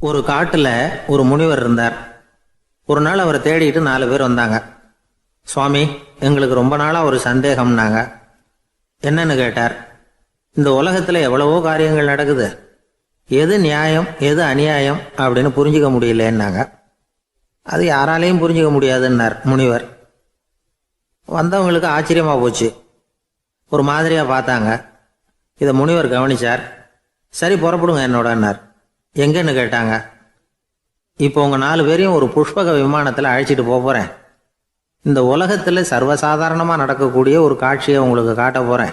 ஒரு காட்டுல ஒரு முனிவர் இருந்தார். ஒரு நாள் அவரை தேடிட்டு 4 பேர் வந்தாங்க. சுவாமி, எங்களுக்கு ரொம்ப நாளா ஒரு சந்தேகம்னாங்க. என்னன்னு கேட்டார். இந்த உலகத்துல எவ்வளவோ காரியங்கள் நடக்குது, எது நியாயம் எது அநியாயம் அப்படின்னு புரிஞ்சுக்க முடியலன்னாங்க. அது யாராலையும் புரிஞ்சுக்க முடியாதுன்னார் முனிவர். வந்தவங்களுக்கு ஆச்சரியமா போச்சு, ஒரு மாதிரியா பார்த்தாங்க. இதை முனிவர் கவனிச்சார். சரி, புறப்படுங்க என்னோடன்னார். எங்கன்னு கேட்டாங்க. இப்போ உங்க 4 பேரையும் ஒரு புஷ்பக விமானத்தில் அழைச்சிட்டு போறேன். இந்த உலகத்தில் சர்வசாதாரணமாக நடக்கக்கூடிய ஒரு காட்சியை உங்களுக்கு காட்ட போறேன்.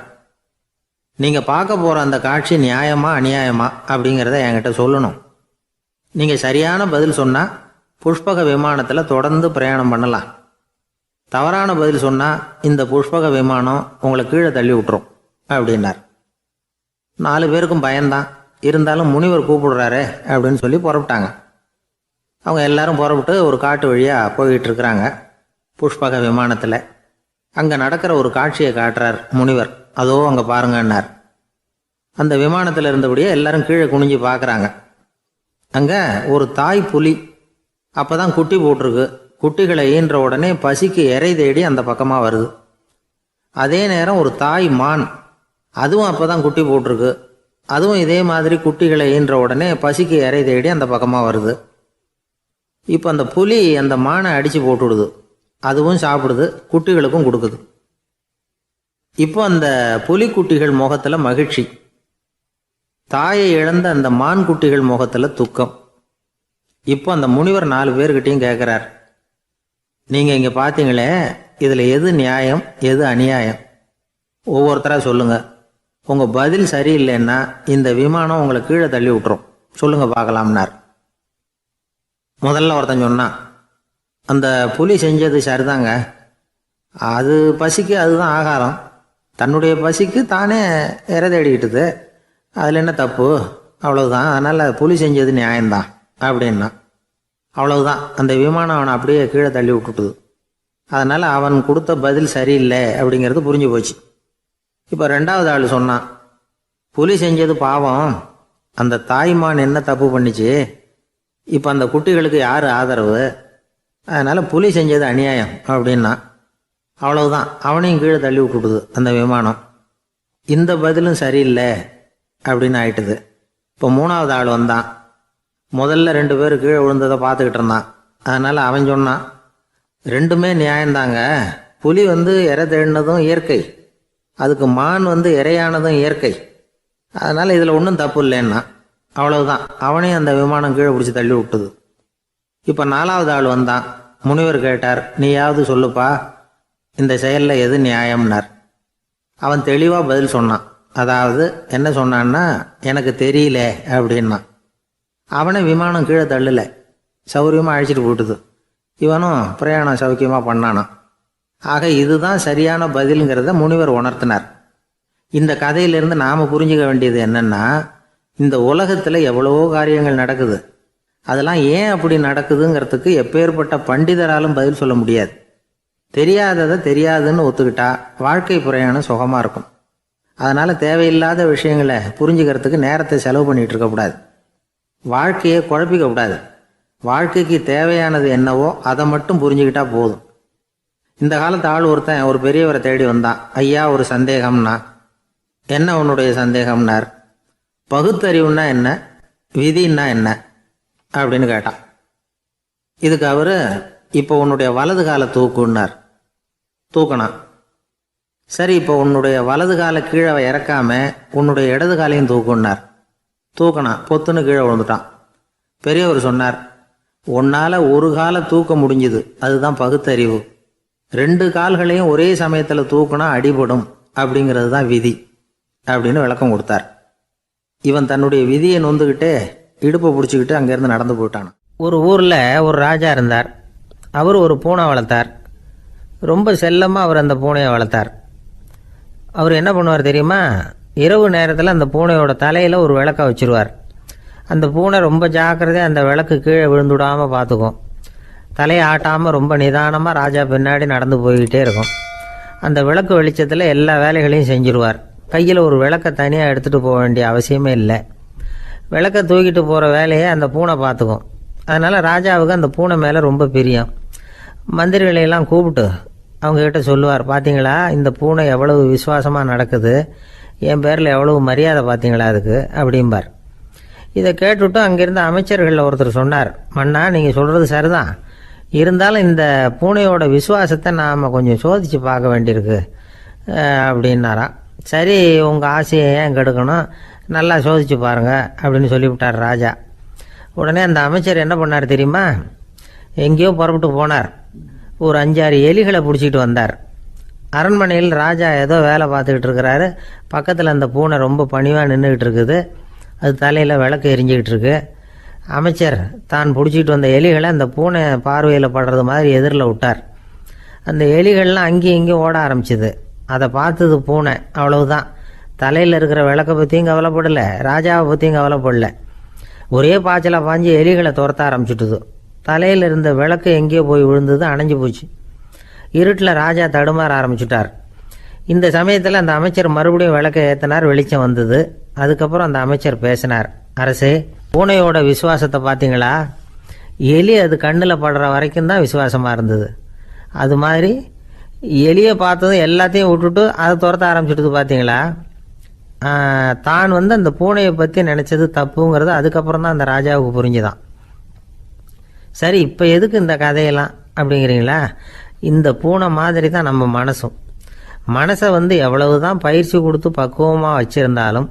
நீங்க பார்க்க போற அந்த காட்சி நியாயமா அநியாயமா அப்படிங்கிறத என்கிட்ட சொல்லணும். நீங்க சரியான பதில் சொன்னா புஷ்பக விமானத்தில் தொடர்ந்து பிரயாணம் பண்ணலாம். தவறான பதில் சொன்னா இந்த புஷ்பக விமானம் உங்களை கீழே தள்ளி விட்டுரும் அப்படின்னார். 4 பேருக்கும் பயம்தான். இருந்தாலும் முனிவர் கூப்பிடுறாரு அப்படின்னு சொல்லி புறப்பட்டாங்க. அவங்க எல்லாரும் புறப்பட்டு ஒரு காட்டு வழியாக போய்கிட்டு இருக்கிறாங்க புஷ்பக விமானத்தில். அங்கே நடக்கிற ஒரு காட்சியை காட்டுறார் முனிவர். அதோ அங்கே பாருங்கன்னார். அந்த விமானத்தில் இருந்தபடியே எல்லாரும் கீழே குனிஞ்சு பார்க்குறாங்க. அங்கே ஒரு தாய் புலி அப்போ தான் குட்டி போட்டிருக்கு. குட்டிகளை ஈன்ற உடனே பசிக்கு இறை தேடி அந்த பக்கமாக வருது. அதே நேரம் ஒரு தாய் மான், அதுவும் அப்போ தான் குட்டி போட்டிருக்கு. அதுவும் இதே மாதிரி குட்டிகளை ஈன்ற உடனே பசிக்கு இறை தேடி அந்த பக்கமாக வருது. இப்போ அந்த புலி அந்த மானை அடித்து போட்டுடுது. அதுவும் சாப்பிடுது, குட்டிகளுக்கும் கொடுக்குது. இப்போ அந்த புலி குட்டிகள் முகத்தில் மகிழ்ச்சி, தாயை இழந்த அந்த மான் குட்டிகள் முகத்தில் துக்கம். இப்போ அந்த முனிவர் 4 பேர்கிட்டையும் கேட்குறார், நீங்கள் இங்கே பார்த்தீங்களே, இதில் எது நியாயம் எது அநியாயம்? ஒவ்வொருத்தராக சொல்லுங்கள். உங்கள் பதில் சரியில்லைன்னா இந்த விமானம் உங்களை கீழே தள்ளி விட்டுரும். சொல்லுங்கள் பார்க்கலாம்னார். முதல்ல ஒருத்தன் சொன்னான், அந்த புலி செஞ்சது சரிதாங்க. அது பசிக்கு அதுதான் ஆகாரம். தன்னுடைய பசிக்கு தானே இறை தேடிக்கிட்டுது. அதில் என்ன தப்பு? அவ்வளவுதான். அதனால் புலி செஞ்சது நியாயம்தான் அப்படின்னா. அவ்வளவுதான், அந்த விமானம் அவனை அப்படியே கீழே தள்ளி விட்டுட்டுது. அதனால் அவன் கொடுத்த பதில் சரியில்லை அப்படிங்கிறது புரிஞ்சு போச்சு. இப்போ 2வது ஆள் சொன்னான், புலி செஞ்சது பாவம். அந்த தாய்மான் என்ன தப்பு பண்ணிச்சு? இப்போ அந்த குட்டிகளுக்கு யார் ஆதரவு? அதனால் புலி செஞ்சது அநியாயம் அப்படின்னா. அவ்வளவுதான், அவனையும் கீழே தள்ளி விட்டுடுது அந்த விமானம். இந்த பதிலும் சரியில்லை அப்படின்னு ஆயிட்டுது. இப்போ 3வது ஆள் வந்தான். முதல்ல 2 பேர் கீழே விழுந்ததை பார்த்துக்கிட்டு இருந்தான். அதனால் அவன் சொன்னான், ரெண்டுமே நியாயம்தாங்க. புலி இறை தேடினதும் இயற்கை, அதுக்கு மான் இறையானதும் இயற்கை. அதனால் இதில் ஒன்றும் தப்பு இல்லைன்னா. அவ்வளவுதான், அவனையும் அந்த விமானம் கீழே பிடிச்சி தள்ளி விட்டுது. இப்போ 4வது ஆள் வந்தான். முனிவர் கேட்டார், நீயாவது சொல்லுப்பா, இந்த செயலில் எது நியாயம்னார். அவன் தெளிவாக பதில் சொன்னான். அதாவது என்ன சொன்னான்னா, எனக்கு தெரியல அப்படின்னா. அவனை விமானம் கீழே தள்ளலை, சௌரியமாக அழைச்சிட்டு போட்டுது. இவனும் பிரயாணம் சௌக்கியமாக பண்ணானான். ஆக இதுதான் சரியான பதிலுங்கிறத முனிவர் உணர்த்தினார். இந்த கதையிலிருந்து நாம் புரிஞ்சுக்க வேண்டியது என்னன்னா, இந்த உலகத்தில் எவ்வளவோ காரியங்கள் நடக்குது. அதெல்லாம் ஏன் அப்படி நடக்குதுங்கிறதுக்கு எப்பேற்பட்ட பண்டிதராலும் பதில் சொல்ல முடியாது. தெரியாததை தெரியாதுன்னு ஒத்துக்கிட்டா வாழ்க்கை பிரயாணம் சுகமாக இருக்கும். அதனால் தேவையில்லாத விஷயங்களை புரிஞ்சுக்கிறதுக்கு நேரத்தை செலவு பண்ணிகிட்டு இருக்கக்கூடாது. வாழ்க்கையை குழப்பிக்க கூடாது. வாழ்க்கைக்கு தேவையானது என்னவோ அதை மட்டும் புரிஞ்சுக்கிட்டா போதும். இந்த காலத்து ஆள் ஒருத்தன் ஒரு பெரியவரை தேடி வந்தான். ஐயா, ஒரு சந்தேகம்னா. என்ன உன்னுடைய சந்தேகம்னார். பகுத்தறிவுன்னா என்ன, விதின்னா என்ன அப்படின்னு கேட்டான். இதுக்கு அவர், இப்போ உன்னுடைய வலது காலை தூக்குன்னார். தூக்கினான். சரி, இப்போ உன்னுடைய வலது காலை கீழே இறக்காம உன்னுடைய இடது காலையும் தூக்குன்னார். தூக்கினான். பொத்துன்னு கீழே விழுந்துட்டான். பெரியவர் சொன்னார், உன்னால் ஒரு காலை தூக்க முடிஞ்சுது, அதுதான் பகுத்தறிவு. 2 கால்களையும் ஒரே சமயத்தில் தூக்குனா அடிபடும், அப்படிங்கிறது தான் விதி அப்படின்னு விளக்கம் கொடுத்தார். இவன் தன்னுடைய விதியை நொந்துக்கிட்டே இடுப்பை பிடிச்சிக்கிட்டு அங்கேருந்து நடந்து போயிட்டான். ஒரு ஊரில் ஒரு ராஜா இருந்தார். அவர் ஒரு பூனை வளர்த்தார். ரொம்ப செல்லமாக அவர் அந்த பூனையை வளர்த்தார். அவர் என்ன பண்ணுவார் தெரியுமா? இரவு நேரத்தில் அந்த பூனையோட தலையில் ஒரு விளக்கை வச்சுருவார். அந்த பூனை ரொம்ப ஜாக்கிரதையாக அந்த விளக்கு கீழே விழுந்துடாமல் பார்த்துக்கும். தலையை ஆட்டாமல் ரொம்ப நிதானமாக ராஜா பின்னாடி நடந்து போய்கிட்டே இருக்கும். அந்த விளக்கு வெளிச்சத்தில் எல்லா வேலைகளையும் செஞ்சுருவார். கையில் ஒரு விளக்கை தனியாக எடுத்துகிட்டு போக வேண்டிய அவசியமே இல்லை. விளக்க தூக்கிட்டு போகிற வேலையை அந்த பூனை பார்த்துக்கும். அதனால் ராஜாவுக்கு அந்த பூனை மேலே ரொம்ப பிரியம். மந்திரிகளையெல்லாம் கூப்பிட்டு அவங்கக்கிட்ட சொல்லுவார், பார்த்தீங்களா இந்த பூனை எவ்வளவு விசுவாசமாக நடக்குது, என் பேரில் எவ்வளவு மரியாதை பார்த்தீங்களா அதுக்கு அப்படிம்பார். இதை கேட்டுவிட்டு அங்கேருந்து அமைச்சர்களில் ஒருத்தர் சொன்னார், மன்னா நீங்கள் சொல்கிறது சரிதான், இருந்தாலும் இந்த பூனையோட விசுவாசத்தை நாம் கொஞ்சம் சோதித்து பார்க்க வேண்டியிருக்கு அப்படின்னாராம். சரி, உங்கள் ஆசையை ஏன் கெடுக்கணும், நல்லா சோதிச்சு பாருங்க அப்படின்னு சொல்லிவிட்டார் ராஜா. உடனே அந்த அமைச்சர் என்ன பண்ணார் தெரியுமா, எங்கேயோ புறப்பட்டு போனார். ஒரு 5-6 எலிகளை பிடிச்சிட்டு வந்தார். அரண்மனையில் ராஜா ஏதோ வேலை பார்த்துக்கிட்டு இருக்கிறாரு. பக்கத்தில் அந்த பூனை ரொம்ப பணிவாக நின்றுக்கிட்டு இருக்குது. அது தலையில் விளக்கு எரிஞ்சிக்கிட்டு இருக்கு. அமைச்சர் தான் பிடிச்சிட்டு வந்த எலிகளை அந்த பூனை பார்வையில் படுறது மாதிரி எதிரில் விட்டார். அந்த எலிகள்லாம் அங்கேயும் இங்கேயும் ஓட ஆரம்பிச்சிது. அதை பார்த்தது பூனை, அவ்வளவுதான். தலையில் இருக்கிற விளக்கை பற்றியும் கவலைப்படலை, ராஜாவை பற்றியும் கவலைப்படலை. ஒரே பாய்ச்சலாக பாஞ்சு எலிகளை துரத்த ஆரம்பிச்சுட்டுது. தலையில் இருந்த விளக்கு எங்கேயோ போய் விழுந்தது, அணைஞ்சு போச்சு. இருட்டில் ராஜா தடுமாற ஆரம்பிச்சுட்டார். இந்த சமயத்தில் அந்த அமைச்சர் மறுபடியும் விளக்கை ஏற்றினார். வெளிச்சம் வந்தது. அதுக்கப்புறம் அந்த அமைச்சர் பேசினார், அரசே, பூனையோட விசுவாசத்தை பார்த்தீங்களா? எலி அது கண்ணில் படுற வரைக்கும் தான் விசுவாசமாக இருந்தது. அது மாதிரி எலியை பார்த்ததும் எல்லாத்தையும் விட்டுட்டு அதை துரத்த ஆரம்பிச்சுட்டு பார்த்தீங்களா? தான் அந்த பூனையை பற்றி நினச்சது தப்புங்கிறது அதுக்கப்புறம் தான் அந்த ராஜாவுக்கு புரிஞ்சுதான். சரி, இப்போ எதுக்கு இந்த கதையெல்லாம் அப்படிங்கிறீங்களா? இந்த பூனை மாதிரி தான் நம்ம மனசும். மனசை எவ்வளவு தான் பயிற்சி கொடுத்து பக்குவமாக வச்சுருந்தாலும்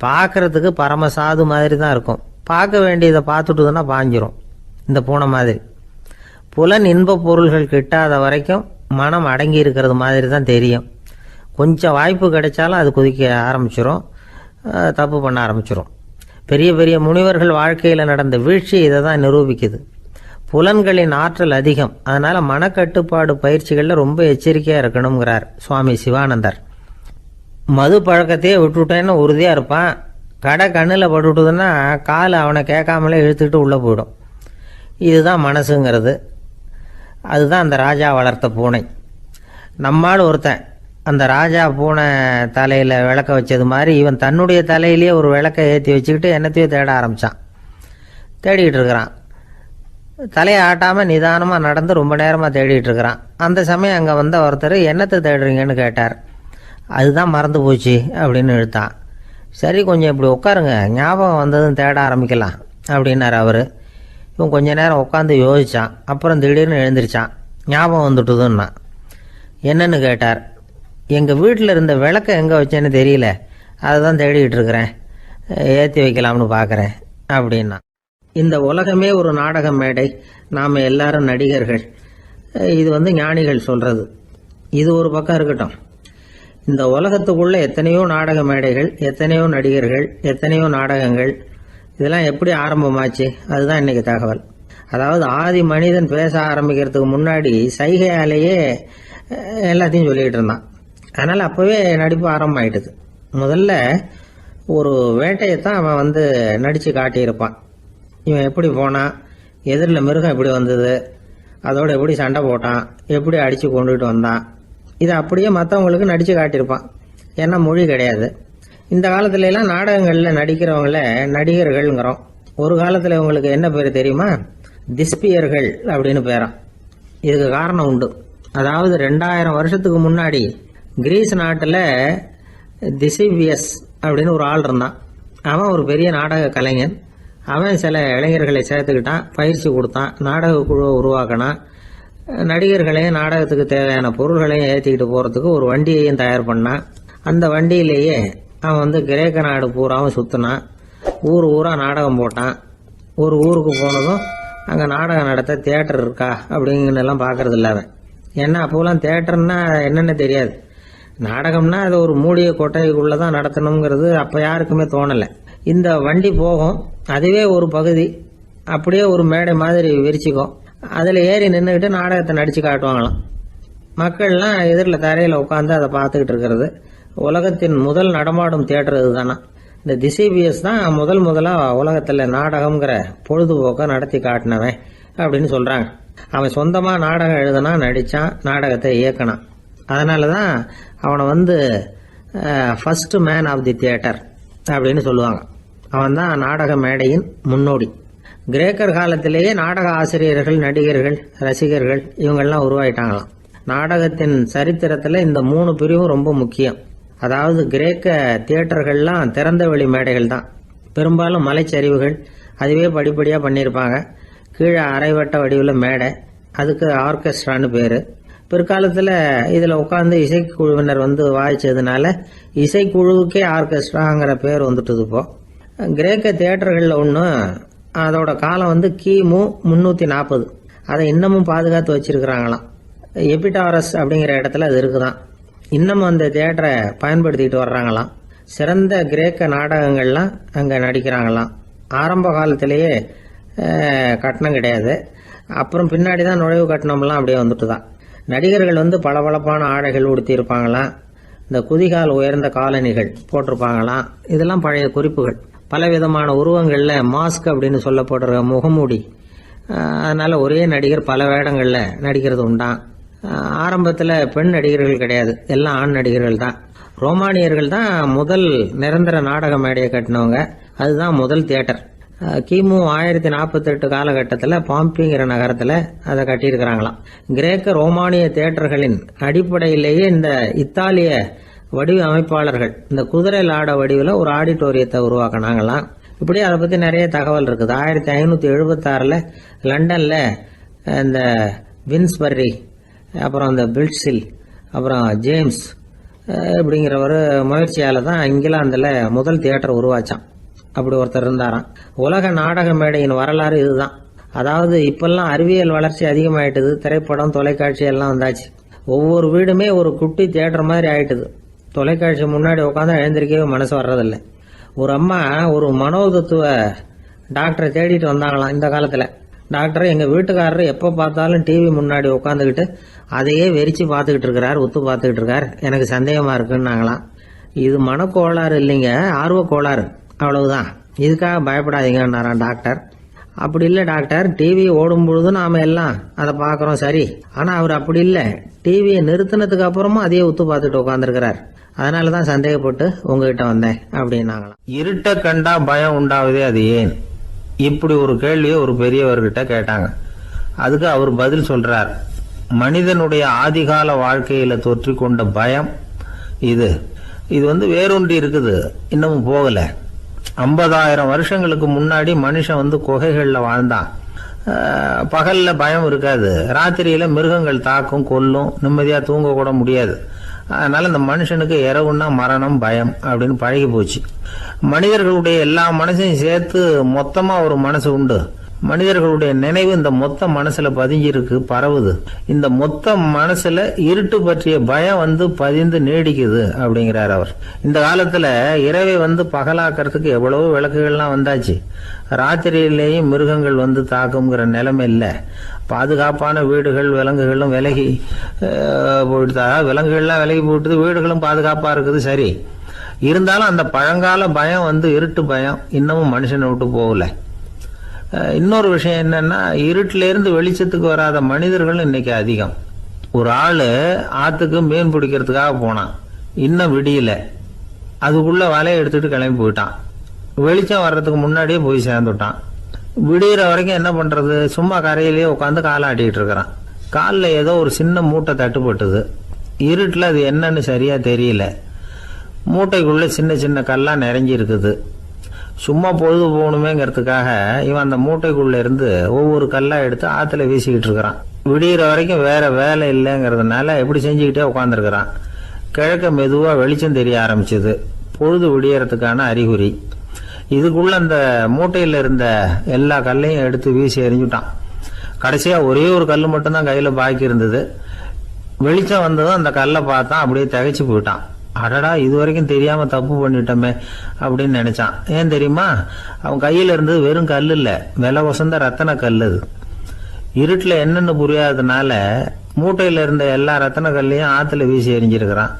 பார்க்குறதுக்கு பரமசாது மாதிரி தான் இருக்கும். பார்க்க வேண்டியதை பார்த்துட்டுதுன்னா பாஞ்சிரும். இந்த பூனை மாதிரி புலன் இன்ப பொருள்கள் கிட்டாத வரைக்கும் மனம் அடங்கி இருக்கிறது மாதிரி தான் தெரியும். கொஞ்சம் வாய்ப்பு கிடைச்சாலும் அது குதிக்க ஆரம்பிச்சிடும், தப்பு பண்ண ஆரம்பிச்சிடும். பெரிய பெரிய முனிவர்கள் வாழ்க்கையில் நடந்த வீழ்ச்சி இதை தான் நிரூபிக்குது. புலன்களின் ஆற்றல் அதிகம், அதனால் மனக்கட்டுப்பாடு பயிற்சிகளில் ரொம்ப எச்சரிக்கையாக இருக்கணுங்கிறார் சுவாமி சிவானந்தர். மது பழக்கத்தையே விட்டுவிட்டேன்னு உறுதியாக இருப்பான். கடை கண்ணில் பட்டுவிட்டதுன்னா கால் அவனை கேட்காமலே இழுத்துக்கிட்டு உள்ளே போயிடும். இதுதான் மனசுங்கிறது. அதுதான் அந்த ராஜா வளர்த்த பூனை. நம்மால் ஒருத்தன் அந்த ராஜா பூனை தலையில் விளக்க வச்சது மாதிரி இவன் தன்னுடைய தலையிலேயே ஒரு விளக்கை ஏற்றி வச்சுக்கிட்டு என்னத்தையோ தேட ஆரம்பித்தான். தேடிக்கிட்டு இருக்கிறான். தலையை ஆட்டாமல் நிதானமாக நடந்து ரொம்ப நேரமாக தேடிட்டு இருக்கிறான். அந்த சமயம் அங்கே வந்த ஒருத்தர், என்னத்தை தேடுறீங்கன்னு கேட்டார். அதுதான் மறந்து போச்சு அப்படின்னு இழுத்தான். சரி, கொஞ்சம் இப்படி உட்காருங்க, ஞாபகம் வந்ததும் தேட ஆரம்பிக்கலாம் அப்படின்னார் அவர். இவன் கொஞ்ச நேரம் உட்காந்து யோசித்தான். அப்புறம் திடீர்னு எழுந்திரிச்சான். ஞாபகம் வந்துட்டுதுன்னா. என்னன்னு கேட்டார். எங்கள் வீட்டில் இருந்த விளக்கை எங்கே வச்சேன்னு தெரியல, அதை தான் தேடிக்கிட்டு இருக்கிறேன், ஏற்றி வைக்கலாம்னு பார்க்குறேன் அப்படின்னா. இந்த உலகமே ஒரு நாடக மேடை, நாம் எல்லாரும் நடிகர்கள். இது ஞானிகள் சொல்கிறது. இது ஒரு பக்கம் இருக்கட்டும். இந்த உலகத்துக்குள்ளே எத்தனையோ நாடக மேடைகள், எத்தனையோ நடிகர்கள், எத்தனையோ நாடகங்கள். இதெல்லாம் எப்படி ஆரம்பமாச்சு? அதுதான் இன்றைக்கி தகவல். அதாவது ஆதி மனிதன் பேச ஆரம்பிக்கிறதுக்கு முன்னாடி சைகையாலேயே எல்லாத்தையும் சொல்லிகிட்டு இருந்தான். அதனால் அப்போவே நடிப்பு ஆரம்பமாயிட்டுது. முதல்ல ஒரு வேட்டையைத்தான் அவன் நடித்து காட்டியிருப்பான். இவன் எப்படி போனான், எதிரில் மிருகம் எப்படி வந்தது, அதோட எப்படி சண்டை போட்டான், எப்படி அடித்து கொண்டுகிட்டு வந்தான், இதை அப்படியே மற்றவங்களுக்கு நடித்து காட்டியிருப்பான். ஏன்னா மொழி கிடையாது. இந்த காலத்துலலாம் நாடகங்களில் நடிக்கிறவங்கள நடிகர்கள்ங்கிறோம். ஒரு காலத்தில் இவங்களுக்கு என்ன பேர் தெரியுமா? திஸ்பியர்கள் அப்படின்னு பேரான். இதுக்கு காரணம் உண்டு. அதாவது 2000 வருஷத்துக்கு முன்னாடி கிரீஸ் நாட்டில் திசிபியஸ் அப்படின்னு ஒரு ஆள் இருந்தான். அவன் ஒரு பெரிய நாடக கலைஞன். அவன் சில இளைஞர்களை சேர்த்துக்கிட்டான், பயிற்சி கொடுத்தான், நாடக குழுவை உருவாக்கினான். நடிகர்களையும் நாடகத்துக்கு தேவையான பொருள்களையும் ஏற்றிக்கிட்டு போகிறதுக்கு ஒரு வண்டியையும் தயார் பண்ணான். அந்த வண்டியிலேயே அவன் கிரேக்க நாடு பூராவும் சுற்றினான். ஊர் ஊராக நாடகம் போட்டான். ஒரு ஊருக்கு போனதும் அங்கே நாடகம் நடத்த தியேட்டர் இருக்கா அப்படிங்கன்னெல்லாம் பார்க்கறது இல்லை அவன். ஏன்னா அப்போலாம் தியேட்டர்னா என்னென்ன தெரியாது. நாடகம்னா அது ஒரு மூடிய கொட்டைக்குள்ளே தான் நடத்தணுங்கிறது அப்போ யாருக்குமே தோணலை. இந்த வண்டி போகும், அதுவே ஒரு பகுதி, அப்படியே ஒரு மேடை மாதிரி விரிச்சிக்கும். அதில் ஏறி நின்றுக்கிட்டு நாடகத்தை நடித்து காட்டுவாங்களாம். மக்கள்லாம் எதிரில் தரையில் உட்காந்து அதை பார்த்துக்கிட்டு இருக்கிறது. உலகத்தின் முதல் நடமாடும் தியேட்டர் இது தானா. இந்த திசிபியஸ் தான் முதலாக உலகத்தில் நாடகம்ங்கிற பொழுதுபோக்கை நடத்தி காட்டினவன் அப்படின்னு சொல்கிறாங்க. அவன் சொந்தமாக நாடகம் எழுதுனா, நடித்தான், நாடகத்தை இயக்கினான். அதனால தான் அவனை first man of the theatre அப்படின்னு சொல்லுவாங்க. அவன் தான் நாடக மேடையின் முன்னோடி. கிரேக்கர் காலத்திலேயே நாடக ஆசிரியர்கள், நடிகர்கள், ரசிகர்கள் இவங்கெல்லாம் உருவாயிட்டாங்களாம். நாடகத்தின் சரித்திரத்தில் இந்த 3 பிரிவும் ரொம்ப முக்கியம். அதாவது கிரேக்க தியேட்டர்கள்லாம் திறந்த வெளி மேடைகள் தான். பெரும்பாலும் மலைச்சரிவுகள், அதுவே படிப்படியாக பண்ணியிருப்பாங்க. கீழே அரைவட்ட வடிவில் மேடை, அதுக்கு ஆர்கெஸ்ட்ரான்னு பேர். பிற்காலத்தில் இதில் உட்காந்து இசைக்குழுவினர் வாய்ச்சதுனால இசைக்குழுவுக்கே ஆர்கெஸ்ட்ராங்கிற பேர் வந்துட்டுது. இப்போ கிரேக்க தியேட்டர்களில் ஒன்று, அதோட காலம் கிமு 340. அதை இன்னமும் பாதுகாத்து வச்சிருக்கிறாங்களாம். எபிடாரஸ் அப்படிங்கிற இடத்துல அது இருக்குதான். இன்னமும் அந்த தியேட்டரை பயன்படுத்திட்டு வர்றாங்களாம். சிறந்த கிரேக்க நாடகங்கள்லாம் அங்கே நடிக்கிறாங்களாம். ஆரம்ப காலத்திலேயே கட்டணம் கிடையாது. அப்புறம் பின்னாடி தான் நுழைவு கட்டணம்லாம் அப்படியே வந்துட்டு தான். நடிகர்கள் பளபளப்பான ஆடைகள் உடுத்தியிருப்பாங்களாம். இந்த குதிகால் உயர்ந்த காலணிகள் போட்டிருப்பாங்களாம். இதெல்லாம் பழைய குறிப்புகள். பலவிதமான உருவங்களில் மாஸ்க் அப்படின்னு சொல்லப்படுற முகமூடி. அதனால் ஒரே நடிகர் பல வேடங்களில் நடிக்கிறது உண்டான். ஆரம்பத்தில் பெண் நடிகர்கள் கிடையாது, எல்லாம் ஆண் நடிகர்கள் தான். ரோமானியர்கள் தான் முதல் நிரந்தர நாடக மேடையை கட்டினவங்க. அதுதான் முதல் தியேட்டர். கிமு 1048 காலகட்டத்தில் பாம்பிங்கிற நகரத்தில் அதை கட்டியிருக்கிறாங்களாம். கிரேக்க ரோமானிய தியேட்டர்களின் அடிப்படையிலேயே இந்த இத்தாலிய வடிவ அமைப்பாளர்கள் இந்த குதிரை லாட வடிவில் ஒரு ஆடிட்டோரியத்தை உருவாக்கினாங்களாம். இப்படி அதை பற்றி நிறைய தகவல் இருக்குது. 1576 லண்டனில் இந்த வின்ஸ்பர்ரி, அப்புறம் இந்த பில்ட்ஸில், அப்புறம் ஜேம்ஸ் இப்படிங்கிற ஒரு முயற்சியால் தான் இங்கிலாந்தில் முதல் தியேட்டர் உருவாச்சான். அப்படி ஒருத்தர் இருந்தாராம். உலக நாடக மேடையின் வரலாறு இதுதான். அதாவது இப்பெல்லாம் அறிவியல் வளர்ச்சி அதிகமாயிட்டுது. திரைப்படம், தொலைக்காட்சி எல்லாம் வந்தாச்சு. ஒவ்வொரு வீடுமே ஒரு குட்டி தியேட்டர் மாதிரி ஆயிட்டுது. தொலைக்காட்சி முன்னாடி உட்காந்து எழுந்திருக்கவே மனசு வர்றதில்லை. ஒரு அம்மா ஒரு மனோதத்துவ டாக்டரை தேடிட்டு வந்தாங்களாம் இந்த காலத்தில். டாக்டர், எங்கள் வீட்டுக்காரர் எப்போ பார்த்தாலும் டிவி முன்னாடி உட்காந்துக்கிட்டு அதையே வெறிச்சு பார்த்துக்கிட்டு இருக்கிறார், உத்து பார்த்துக்கிட்டு இருக்கார், எனக்கு சந்தேகமாக இருக்குன்னாங்களாம். இது மனக்கோளாறு இல்லைங்க, ஆர்வ கோளாறு, அவ்வளவுதான், இதுக்காக பயப்படாதீங்கன்னாராம் டாக்டர். அப்படி இல்லை டாக்டர், டிவி ஓடும் பொழுது நாம எல்லாம் அதை பார்க்குறோம் சரி, ஆனால் அவர் அப்படி இல்லை, டிவியை நிறுத்தினதுக்கு அப்புறமும் அதையே உத்து பார்த்துட்டு உட்காந்துருக்கிறார், அதனால தான் சந்தேகப்பட்டு உங்ககிட்ட வந்தேன் அப்படின்னாங்களாம். இருட்ட கண்டா பயம் உண்டாவதே அது ஏன்? இப்படி ஒரு கேள்வியை ஒரு பெரியவர்கிட்ட கேட்டாங்க. அதுக்கு அவர் பதில் சொல்றார். மனிதனுடைய ஆதிகால வாழ்க்கையில தொற்றிக்கொண்ட பயம் இது வேரூன்றி இருக்குது, இன்னமும் போகல. 50,000 வருஷங்களுக்கு முன்னாடி மனுஷன் குகைகள்ல வாழ்ந்தான். பகல்ல பயம் இருக்காது, ராத்திரியில மிருகங்கள் தாக்கும், கொல்லும், நிம்மதியா தூங்க கூட முடியாது. அதனால இந்த மனுஷனுக்கு இரவுன்னா மரணம், பயம் அப்படின்னு பழகி போச்சு. மனிதர்களுடைய எல்லா மனசையும் சேர்த்து மொத்தமா ஒரு மனசு உண்டு. மனிதர்களுடைய நினைவு இந்த மொத்த மனசுல பதிஞ்சிருக்கு, பரவுது. இந்த மொத்த மனசுல இருட்டு பற்றிய பயம் பதிந்து நீடிக்குது அப்படிங்கிறார் அவர். இந்த காலத்துல இரவை பகலாக்கிறதுக்கு எவ்வளவோ விளக்குகள்லாம் வந்தாச்சு. ராத்திரியிலேயும் மிருகங்கள் தாக்குங்கிற நிலைமை இல்லை. பாதுகாப்பான வீடுகள், விலங்குகளும் விலகி போயிட்டு, விலங்குகள்லாம் விலகி போயிட்டு, வீடுகளும் பாதுகாப்பா இருக்குது சரி. இருந்தாலும் அந்த பழங்கால பயம் இருட்டு பயம் இன்னமும் மனுஷனை விட்டு போகல. இன்னொரு விஷயம் என்னன்னா, இருட்டில இருந்து வெளிச்சத்துக்கு வராத மனிதர்கள் இன்னைக்கு அதிகம். ஒரு ஆளு ஆத்துக்கு மீன் பிடிக்கிறதுக்காக போனான், இன்னும் விடியல, அதுக்குள்ள வலையை எடுத்துட்டு கிளம்பி போயிட்டான். வெளிச்சம் வர்றதுக்கு முன்னாடியே போய் சேர்ந்துட்டான். விடிகிற வரைக்கும் என்ன பண்றது, சும்மா கரையிலேயே உட்காந்து காலாட்டிட்டு இருக்கிறான். காலில் ஏதோ ஒரு சின்ன மூட்டை தட்டுப்பட்டுது. இருட்டில் அது என்னன்னு சரியா தெரியல. மூட்டைக்குள்ள சின்ன சின்ன கல்லா நிறைஞ்சி இருக்குது. சும்மா பொழுது போகணுமேங்கிறதுக்காக இவன் அந்த மூட்டைக்குள்ள இருந்து ஒவ்வொரு கல்லா எடுத்து ஆத்துல வீசிக்கிட்டு இருக்கிறான். விடிகிற வரைக்கும் வேற வேலை இல்லைங்கிறதுனால எப்படி செஞ்சுக்கிட்டே உட்காந்துருக்கிறான். கிழக்க மெதுவா வெளிச்சம் தெரிய ஆரம்பிச்சது. பொழுது விடியறதுக்கான அறிகுறி. இதுக்குள்ள அந்த மூட்டையில இருந்த எல்லா கல்லையும் எடுத்து வீசி எறிஞ்சுட்டான். கடைசியா ஒரே ஒரு கல் மட்டும்தான் கையில பாக்கி இருந்தது. வெளிச்சம் வந்ததும் அந்த கல்லை பார்த்தான், அப்படியே திகைச்சு போயிட்டான். அடடா, இது வரைக்கும் தெரியாம தப்பு பண்ணிட்டோமே அப்படின்னு நினைச்சான். ஏன் தெரியுமா, அவன் கையில இருந்தது வெறும் கல் இல்ல, விலை வசந்த ரத்தன கல். அது இருட்டுல என்னன்னு புரியாததுனால மூட்டையில இருந்த எல்லா ரத்தன கல்லையும் ஆத்துல வீசி எறிஞ்சிருக்கிறான்.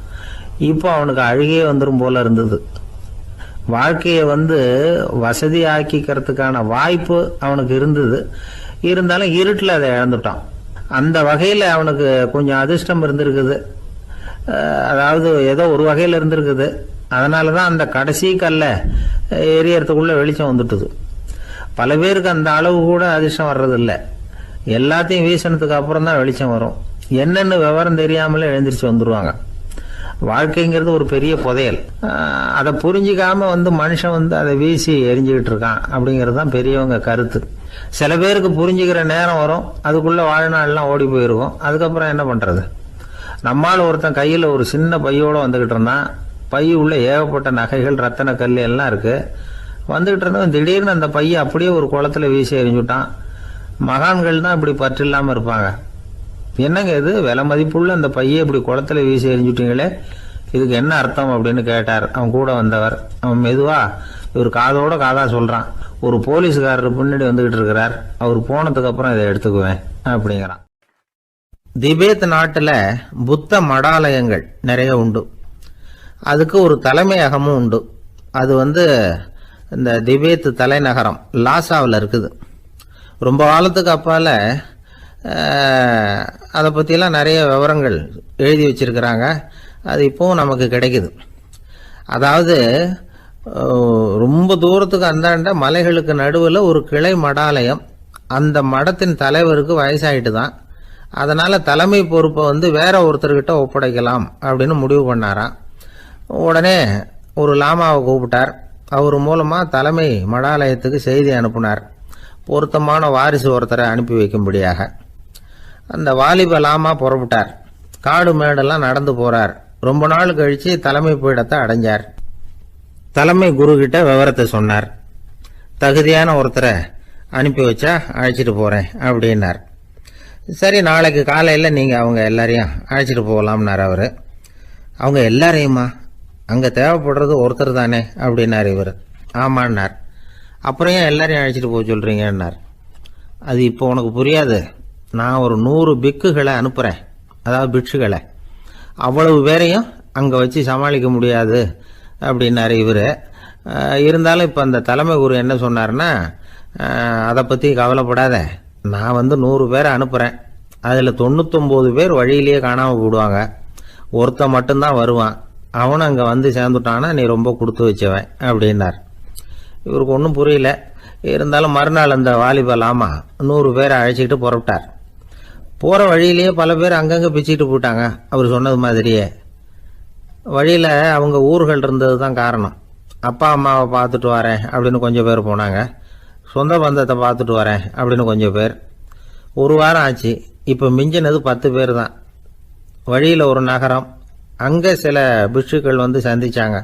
இப்போ அவனுக்கு அழுகையே வந்துடும் போல இருந்தது. வாழ்க்கையை வசதி ஆக்கிக்கிறதுக்கான வாய்ப்பு அவனுக்கு இருந்தது. இருந்தாலும் இருட்டில் அதை இழந்துட்டான். அந்த வகையில் அவனுக்கு கொஞ்சம் அதிர்ஷ்டம் இருந்திருக்குது. அதாவது ஏதோ ஒரு வகையில் இருந்திருக்குது. அதனால தான் அந்த கடைசி கல்லை எரியறதுக்குள்ள வெளிச்சம் வந்துட்டுது. பல பேருக்கு அந்த அளவு கூட அதிர்ஷ்டம் வர்றதில்லை. எல்லாத்தையும் வீசினதுக்கு அப்புறம் தான் வெளிச்சம் வரும். என்னென்னு விவரம் தெரியாமலே எழுந்திரிச்சு வந்துடுவாங்க. வாழ்க்கைங்கிறது ஒரு பெரிய புதையல். அதை புரிஞ்சிக்காம மனுஷன் அதை வீசி எரிஞ்சுக்கிட்டு இருக்கான் அப்படிங்கிறது தான் பெரியவங்க கருத்து. சில பேருக்கு புரிஞ்சுக்கிற நேரம் வரும், அதுக்குள்ள வாழ்நாள்லாம் ஓடி போயிருக்கும். அதுக்கப்புறம் என்ன பண்றது? நம்மால் ஒருத்தன் கையில் ஒரு சின்ன பையோட வந்துகிட்டு இருந்தான். பை உள்ள ஏகப்பட்ட நகைகள், ரத்தன கல் எல்லாம் இருக்கு. வந்துகிட்டு இருந்தவன் திடீர்னு அந்த பையை அப்படியே ஒரு குளத்துல வீசி எறிஞ்சுட்டான். மகான்கள் தான் இப்படி பற்று இல்லாம இருப்பாங்க. என்னங்க இது, விலை மதிப்புள்ள அந்த பையை இப்படி குளத்துல வீசி எறிஞ்சுட்டீங்களே, இதுக்கு என்ன அர்த்தம் அப்படின்னு கேட்டார் அவன் கூட வந்தவர். அவன் மெதுவா இவர் காதோட காதா சொல்றான், ஒரு போலீஸ்காரர் பின்னாடி வந்துகிட்டு இருக்கிறார், அவர் போனதுக்கு அப்புறம் இதை எடுத்துக்குவேன் அப்படிங்கிறான். திபேத் நாட்டுல புத்த மடாலயங்கள் நிறைய உண்டு. அதுக்கு ஒரு தலைமையகமும் உண்டு. அது இந்த திபேத் தலைநகரம் லாசாவில் இருக்குது. ரொம்ப காலத்துக்கு அப்பால அதை பற்றிலாம் நிறைய விவரங்கள் எழுதி வச்சிருக்கிறாங்க. அது இப்போவும் நமக்கு கிடைக்குது. அதாவது ரொம்ப தூரத்துக்கு அந்தாண்ட மலைகளுக்கு நடுவில் ஒரு கிளை மடாலயம். அந்த மடத்தின் தலைவருக்கு வயசாயிட்டு தான். அதனால் தலைமை பொறுப்பை வேற ஒருத்தர்கிட்ட ஒப்படைக்கலாம் அப்படின்னு முடிவு பண்ணாராம். உடனே ஒரு லாமாவை கூப்பிட்டார். அவர் மூலமாக தலைமை மடாலயத்துக்கு செய்தி அனுப்புனார், பொருத்தமான வாரிசு ஒருத்தரை அனுப்பி வைக்கும்படியாக. அந்த வாலிப லாமா புறப்பட்டார். காடு மேடெல்லாம் நடந்து போறார். ரொம்ப நாள் கழிச்சு தலைமை பீடத்தை அடைஞ்சார். தலைமை குரு கிட்ட விவரத்தை சொன்னார். தகுதியான ஒருத்தரை அனுப்பி வச்சா அழைச்சிட்டு போறேன் அப்படின்னார். சரி, நாளைக்கு காலையில் நீங்கள் அவங்க எல்லாரையும் அழைச்சிட்டு போகலாம்னார் அவர். அவங்க எல்லாரையுமா? அங்கே தேவைப்படுறது ஒருத்தர் தானே அப்படின்னார் இவர். ஆமான்னார். அப்புறம் ஏன் எல்லாரையும் அழைச்சிட்டு போக சொல்கிறீங்கன்னார். அது இப்போ உனக்கு புரியாது. நான் ஒரு 100 பிக்குகளை அனுப்புகிறேன், அதாவது பிட்சுகளை. அவ்வளவு பேரையும் அங்கே வச்சு சமாளிக்க முடியாது அப்படின்னாரு இவர். இருந்தாலும் இப்போ அந்த தலைமை குரு என்ன சொன்னார்னா, அதை பற்றி கவலைப்படாத, நான் 100 பேரை அனுப்புகிறேன். அதில் 99 பேர் வழியிலேயே காணாமல் போடுவாங்க, ஒருத்தன் மட்டும்தான் வருவான். அவனும் அங்கே சேர்ந்துட்டானா நீ ரொம்ப கொடுத்து வச்சவன் அப்படின்னார். இவருக்கு ஒன்றும் புரியல. இருந்தாலும் மறுநாள் அந்த வாலிப லாமா 100 பேரை அழைச்சிக்கிட்டு புறப்பட்டார். போகிற வழியிலேயே பல பேர் அங்கங்கே பிச்சுக்கிட்டு போட்டாங்க. அவர் சொன்னது மாதிரியே வழியில் அவங்க ஊர்கள் இருந்தது தான் காரணம். அப்பா அம்மாவை பார்த்துட்டு வரேன் அப்படின்னு கொஞ்சம் பேர் போனாங்க. சொந்த பந்தத்தை பார்த்துட்டு வரேன் அப்படின்னு கொஞ்சம் பேர். ஒரு வாரம் ஆச்சு. இப்போ மிஞ்சினது 10 பேர் தான். வழியில் ஒரு நகரம். அங்கே சில பிட்சுக்கள் சந்திச்சாங்க.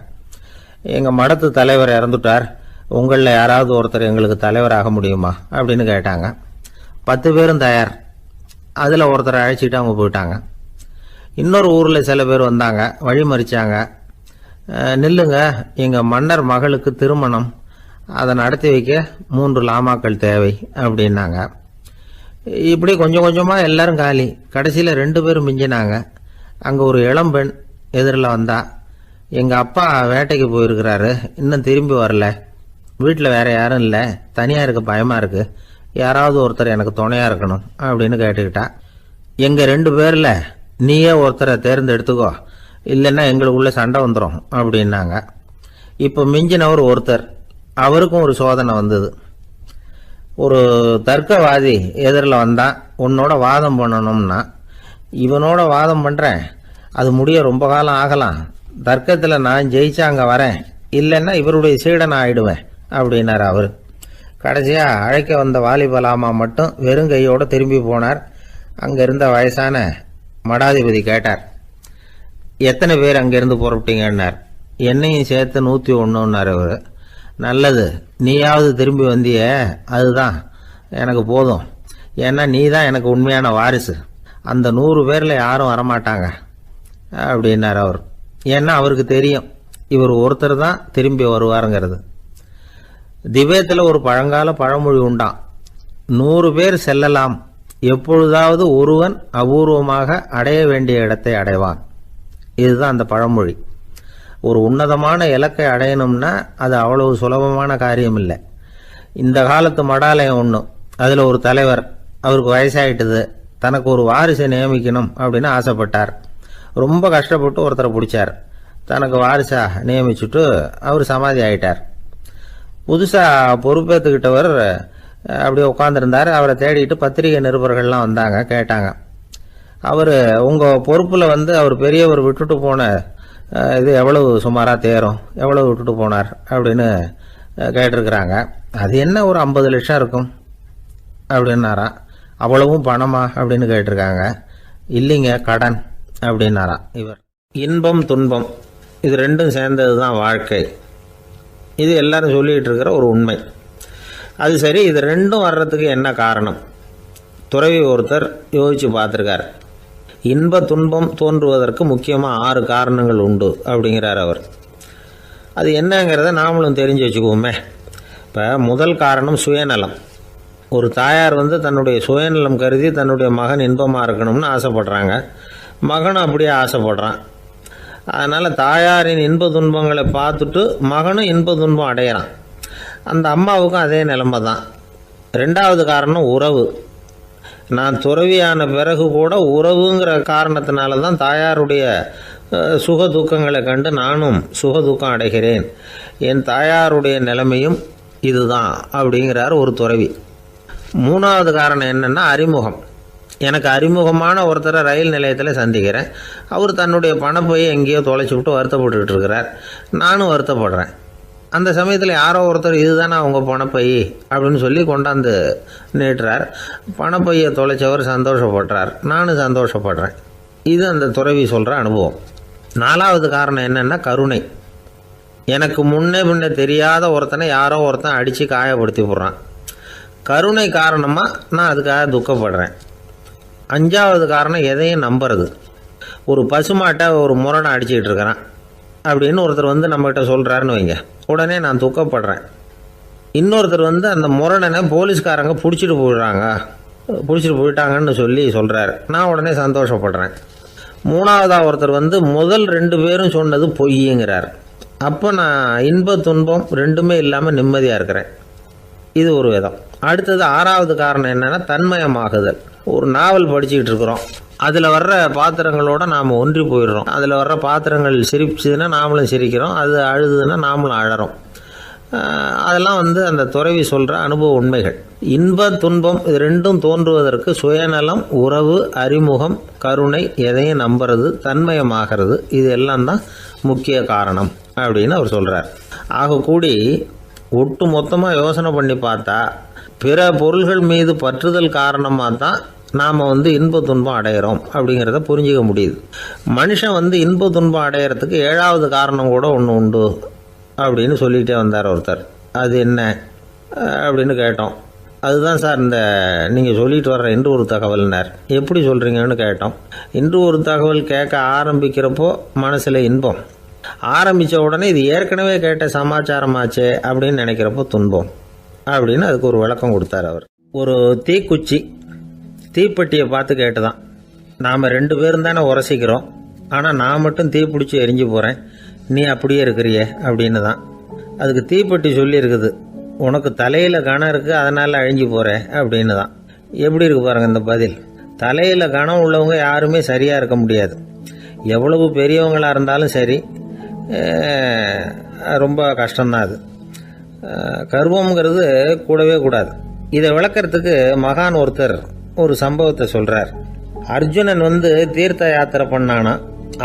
எங்கள் மடத்து தலைவர் இறந்துட்டார், உங்களில் யாராவது ஒருத்தர் எங்களுக்கு தலைவராக முடியுமா அப்படின்னு கேட்டாங்க. 10 பேரும் தயார். அதில் ஒருத்தரை அழைச்சிட்டு அவங்க போயிட்டாங்க. இன்னொரு ஊரில் சில பேர் வந்தாங்க, வழி மறிச்சாங்க. நில்லுங்க, எங்கள் மன்னர் மகளுக்கு திருமணம், அதை நடத்தி வைக்க 3 லாமாக்கள் தேவை அப்படின்னாங்க. இப்படி கொஞ்சம் கொஞ்சமாக எல்லாரும் காலி. கடைசியில் 2 பேரும் மிஞ்சினாங்க. அங்கே ஒரு இளம்பெண் எதிரில் வந்தா. எங்கள் அப்பா வேட்டைக்கு போயிருக்கிறாரு, இன்னும் திரும்பி வரல, வீட்டில் வேற யாரும் இல்லை, தனியாக இருக்க பயமாக இருக்கு, யாராவது ஒருத்தர் எனக்கு துணையாக இருக்கணும் அப்படின்னு கேட்டுக்கிட்டா. எங்கள் 2 பேரில் நீயே ஒருத்தரை தேர்ந்தெடுத்துக்கோ, இல்லைன்னா எங்களுக்குள்ள சண்டை வந்துடும் அப்படின்னாங்க. இப்போ மிஞ்சினவர் ஒருத்தர். அவருக்கும் ஒரு சோதனை வந்தது. ஒரு தர்க்கவாதி எதிரில் வந்தான். உன்னோட வாதம் பண்ணணும்னா. இவனோட வாதம் பண்ணுறேன், அது முடிய ரொம்ப காலம் ஆகலாம், தர்க்கத்தில் நான் ஜெயிச்சா அங்கே வரேன், இல்லைன்னா இவருடைய சீடனை ஆயிடுவேன் அப்படின்னார் அவர். கடைசியாக அழைக்க வந்த வாலிபலாமா மட்டும் வெறும் கையோடு திரும்பி போனார். அங்கே இருந்த வயசான மடாதிபதி கேட்டார், எத்தனை பேர் அங்கேருந்து புறப்பட்டீங்கன்னார். என்னையும் சேர்த்து 101ன்னார் அவர். நல்லது, நீயாவது திரும்பி வந்திய, அதுதான் எனக்கு போதும், ஏன்னா நீ தான் எனக்கு உண்மையான வாரிசு, அந்த 100 பேரில் யாரும் வரமாட்டாங்க அப்படின்னார் அவர். ஏன்னா அவருக்கு தெரியும் இவர் ஒருத்தர் தான் திரும்பி வருவாருங்கிறது. திபேத்தில் ஒரு பழங்கால பழமொழி உண்டாம், 100 பேர் செல்லலாம், எப்பொழுதாவது ஒருவன் அபூர்வமாக அடைய வேண்டிய இடத்தை அடைவான். இதுதான் அந்த பழமொழி. ஒரு உன்னதமான இலக்கை அடையணும்னா அது அவ்வளவு சுலபமான காரியம் இல்லை. இந்த காலத்து மடாலயம் ஒன்று, அதில் ஒரு தலைவர், அவருக்கு வயசாயிட்டுது, தனக்கு ஒரு வாரிசை நியமிக்கணும் அப்படின்னு ஆசைப்பட்டார். ரொம்ப கஷ்டப்பட்டு ஒருத்தரை பிடிச்சார். தனக்கு வாரிசா நியமிச்சுட்டு அவர் சமாதி ஆயிட்டார். புதுசாக பொறுப்பேற்றுக்கிட்டவர் அப்படியே உட்காந்துருந்தார். அவரை தேடிட்டு பத்திரிகை நிருபர்கள்லாம் வந்தாங்க, கேட்டாங்க. அவர் உங்கள் பொறுப்பில் அவர் பெரியவர் விட்டுட்டு போன இது எவ்வளவு சுமாராக தேரும், எவ்வளவு விட்டுட்டு போனார் அப்படின்னு கேட்டிருக்கிறாங்க. அது என்ன ஒரு 50 லட்சம் இருக்கும் அப்படின்னாராம். அவ்வளவும் பணமா அப்படின்னு கேட்டிருக்காங்க. இல்லைங்க, கடன் அப்படின்னாராம் இவர். இன்பம் துன்பம் இது ரெண்டும் சேர்ந்தது தான் வாழ்க்கை. இது எல்லாரும் சொல்லிகிட்டு இருக்கிற ஒரு உண்மை. அது சரி, இது ரெண்டும் வர்றதுக்கு என்ன காரணம்? துறவி ஒருத்தர் யோசித்து பார்த்துருக்கார். இன்ப துன்பம் தோன்றுவதற்கு முக்கியமாக 6 காரணங்கள் உண்டு அப்படிங்கிறார் அவர். அது என்னங்கிறத நாமளும் தெரிஞ்சு வச்சுக்குவோமே. இப்போ முதல் காரணம் சுயநலம். ஒரு தாயார் தன்னுடைய சுயநலம் கருதி தன்னுடைய மகன் இன்பமாக இருக்கணும்னு ஆசைப்படுறாங்க. மகனும் அப்படியே ஆசைப்படுறான். அதனால் தாயாரின் இன்ப துன்பங்களை பார்த்துட்டு மகனும் இன்ப துன்பம் அடையிறான். அந்த அம்மாவுக்கும் அதே நிலைமை தான். ரெண்டாவது காரணம் உறவு. நான் துறவியான பிறகு கூட உறவுங்கிற காரணத்தினால தான் தாயாருடைய சுக துக்கங்களை கண்டு நானும் சுக துக்கம் அடைகிறேன். என் தாயாருடைய நிலைமையும் இதுதான் அப்படிங்கிறார் ஒரு துறவி. மூணாவது காரணம் என்னென்னா அறிமுகம். எனக்கு அறிமுகமான ஒருத்தரை ரயில் நிலையத்தில் சந்திக்கிறேன். அவர் தன்னுடைய பணப்பையை எங்கேயோ தொலைச்சி விட்டு வருத்தப்பட்டுக்கிட்டு இருக்கிறார். நானும் வருத்தப்படுறேன். அந்த சமயத்தில் யாரோ ஒருத்தர் இதுதானே அவங்க பணப்பை அப்படின்னு சொல்லி கொண்டாந்து நீட்டுறார். பணப்பையை தொலைச்சவர் சந்தோஷப்படுறார், நானும் சந்தோஷப்படுறேன். இது அந்த துறவி சொல்கிற அனுபவம். நாலாவது காரணம் என்னென்னா கருணை. எனக்கு முன்னே தெரியாத ஒருத்தனை யாரோ ஒருத்தன் அடித்து காயப்படுத்தி போடுறான். கருணை காரணமாக நான் அதுக்காக துக்கப்படுறேன். அஞ்சாவது காரணம் எதையும் நம்புறது. ஒரு பசுமாட்டை ஒரு முரணை அடிச்சுக்கிட்டு இருக்கிறான் அப்படின்னு ஒருத்தர் நம்மகிட்ட சொல்கிறாருன்னு வைங்க, உடனே நான் துக்கப்படுறேன். இன்னொருத்தர் அந்த முரணனை போலீஸ்காரங்க பிடிச்சிட்டு போயிட்டாங்கன்னு சொல்கிறாரு, நான் உடனே சந்தோஷப்படுறேன். மூணாவதாக ஒருத்தர் முதல் 2 பேரும் சொன்னது பொய்யுங்கிறார். அப்போ நான் இன்ப துன்பம் ரெண்டுமே இல்லாமல் நிம்மதியாக இருக்கிறேன். இது ஒரு விதம். அடுத்தது 6வது காரணம் என்னென்னா தன்மயமாகுதல். ஒரு நாவல் படிச்சுக்கிட்டு இருக்கிறோம், அதில் வர்ற பாத்திரங்களோட நாம் ஒன்றி போயிடுறோம். அதில் வர்ற பாத்திரங்கள் சிரிச்சுதுன்னா நாமளும் சிரிக்கிறோம், அது அழுதுன்னா நாமளும் அழறோம். அதெல்லாம் அந்த துறவி சொல்கிற அனுபவ உண்மைகள். இன்ப துன்பம் இது ரெண்டும் தோன்றுவதற்கு சுயநலம், உறவு, அறிமுகம், கருணை, எதையும் நம்புறது, தன்மயமாகிறது, இது எல்லாம் தான் முக்கிய காரணம் அப்படின்னு அவர் சொல்கிறார். ஆகக்கூடி ஒட்டு மொத்தமாக யோசனை பண்ணி பார்த்தா பிற பொருள்கள் மீது பற்றுதல் காரணமாக தான் நாம் இன்ப துன்பம் அடையிறோம் அப்படிங்கிறத புரிஞ்சிக்க முடியுது. மனுஷன் இன்ப துன்பம் அடையிறதுக்கு 7வது காரணம் கூட ஒன்று உண்டு அப்படின்னு சொல்லிகிட்டே வந்தார் ஒருத்தர். அது என்ன அப்படின்னு கேட்டோம். அதுதான் சார் இந்த நீங்கள் சொல்லிட்டு வர்ற இன்று ஒரு தகவல்னார். எப்படி சொல்கிறீங்கன்னு கேட்டோம். இன்று ஒரு தகவல் கேட்க ஆரம்பிக்கிறப்போ மனசில் இன்பம், ஆரம்பித்த உடனே இது ஏற்கனவே கேட்ட சமாச்சாரமாச்சே அப்படின்னு நினைக்கிறப்போ துன்பம் அப்படின்னு அதுக்கு ஒரு விளக்கம் கொடுத்தார் அவர். ஒரு தீக்குச்சி தீப்பெட்டியை பார்த்து கேட்டுதான், நாம் 2 பேரும் தானே உரசிக்கிறோம், ஆனால் நான் மட்டும் தீப்பிடிச்சி எரிஞ்சு போகிறேன், நீ அப்படியே இருக்கிறியே அப்படின்னு தான். அதுக்கு தீப்பெட்டி சொல்லியிருக்குது, உனக்கு தலையில் கணம் இருக்குது அதனால் அழிஞ்சு போகிற அப்படின்னு தான். எப்படி இருக்கு பாருங்கள் இந்த பதில். தலையில் கணம் உள்ளவங்க யாருமே சரியாக இருக்க முடியாது. எவ்வளவு பெரியவங்களாக இருந்தாலும் சரி, ரொம்ப கஷ்டம்தான் அது. கர்வம்ங்கிறது கூடவே கூடாது. இதை விளக்கறதுக்கு மகான் ஒருத்தர் ஒரு சம்பவத்தை சொல்கிறார். அர்ஜுனன் தீர்த்த யாத்திரை பண்ணானா.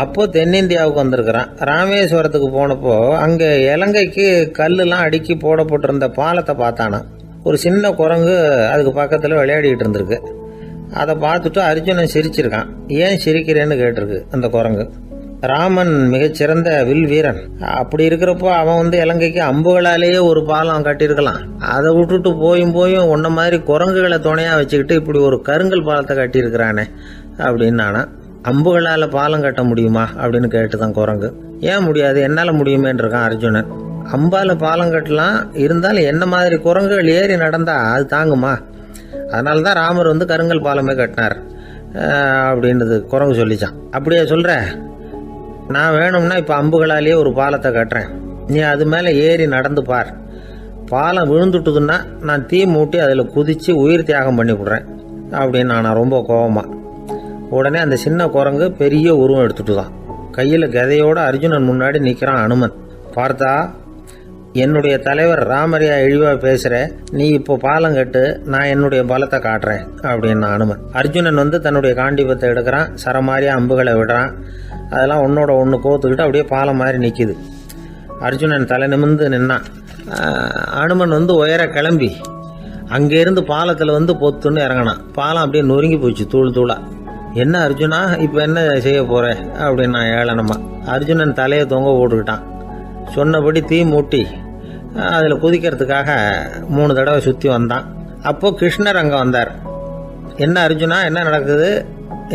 அப்போ தென்னிந்தியாவுக்கு வந்திருக்கிறான். ராமேஸ்வரத்துக்கு போனப்போ அங்கே இலங்கைக்கு கல்லுலாம் அடுக்கி போடப்பட்டிருந்த பாலத்தை பார்த்தானா. ஒரு சின்ன குரங்கு அதுக்கு பக்கத்தில் விளையாடிக்கிட்டு இருந்திருக்கு. அதை பார்த்துட்டு அர்ஜுனன் சிரிச்சிருக்கான். ஏன் சிரிக்கிறேன்னு கேட்டிருக்கு அந்த குரங்கு. ராமன் மிகச்சிறந்த வில் வீரன். அப்படி இருக்கிறப்போ அவன் இலங்கைக்கு அம்புகளாலேயே ஒரு பாலம் கட்டியிருக்கலாம். அதை விட்டுட்டு போயும் உன்ன மாதிரி குரங்குகளை துணையாக வச்சுக்கிட்டு இப்படி ஒரு கருங்கல் பாலத்தை கட்டியிருக்கிறானே அப்படின்னு நானா. அம்புகளால் பாலம் கட்ட முடியுமா அப்படின்னு கேட்டுதான் குரங்கு. ஏன் முடியாது, என்னால் முடியுமேன்னு இருக்கான் அர்ஜுனன். அம்பால் பாலம் கட்டலாம், இருந்தாலும் என்ன மாதிரி குரங்குகள் ஏறி நடந்தா அது தாங்குமா? அதனால தான் ராமர் கருங்கல் பாலமே கட்டினார் அப்படின்றது குரங்கு சொல்லிச்சான். அப்படியே சொல்கிற, நான் வேணும்னா இப்போ அம்புகளாலேயே ஒரு பாலத்தை கட்டுறேன், நீ அது மேலே ஏறி நடந்து பார். பாலம் விழுந்துட்டுதுன்னா நான் தீ மூட்டி அதில் குதித்து உயிர் தியாகம் பண்ணி விடுறேன் அப்படின்னு நான் ரொம்ப கோபமாக. உடனே அந்த சின்ன குரங்கு பெரிய உருவம் எடுத்துட்டு தான் கையில் கதையோட அர்ஜுனன் முன்னாடி நிற்கிறான் அனுமன். பார்த்தா, என்னுடைய தலைவர் ராமரையா இழிவா பேசுற, நீ இப்போ பாலம் கட்டு, நான் என்னுடைய பலத்தை காட்டுறேன் அப்படின்னா அனுமன். அர்ஜுனன் தன்னுடைய காண்டிபத்தை எடுக்கிறான், சரமாரியா அம்புகளை விடுறான். அதெல்லாம் ஒன்னோட ஒன்று கோத்துக்கிட்டு அப்படியே பாலம் மாதிரி நிற்கிது. அர்ஜுனன் தலை நிமிர்ந்து நின்னான். அனுமன் உயர கிளம்பி அங்கேருந்து பாலத்தில் பொத்துன்னு இறங்கினான். பாலம் அப்படியே நொறுங்கி போச்சு தூள் தூளா. என்ன அர்ஜுனா, இப்போ என்ன செய்ய போற அப்படின்னா ஏளனமா. அர்ஜுனன் தலையை தொங்க போட்டுக்கிட்டான். சொன்னபடி தீ மூட்டி அதில் குதிக்கிறதுக்காக 3 தடவை சுற்றி வந்தான். அப்போது கிருஷ்ணர் அங்கே வந்தார். என்ன அர்ஜுனா, என்ன நடக்குது,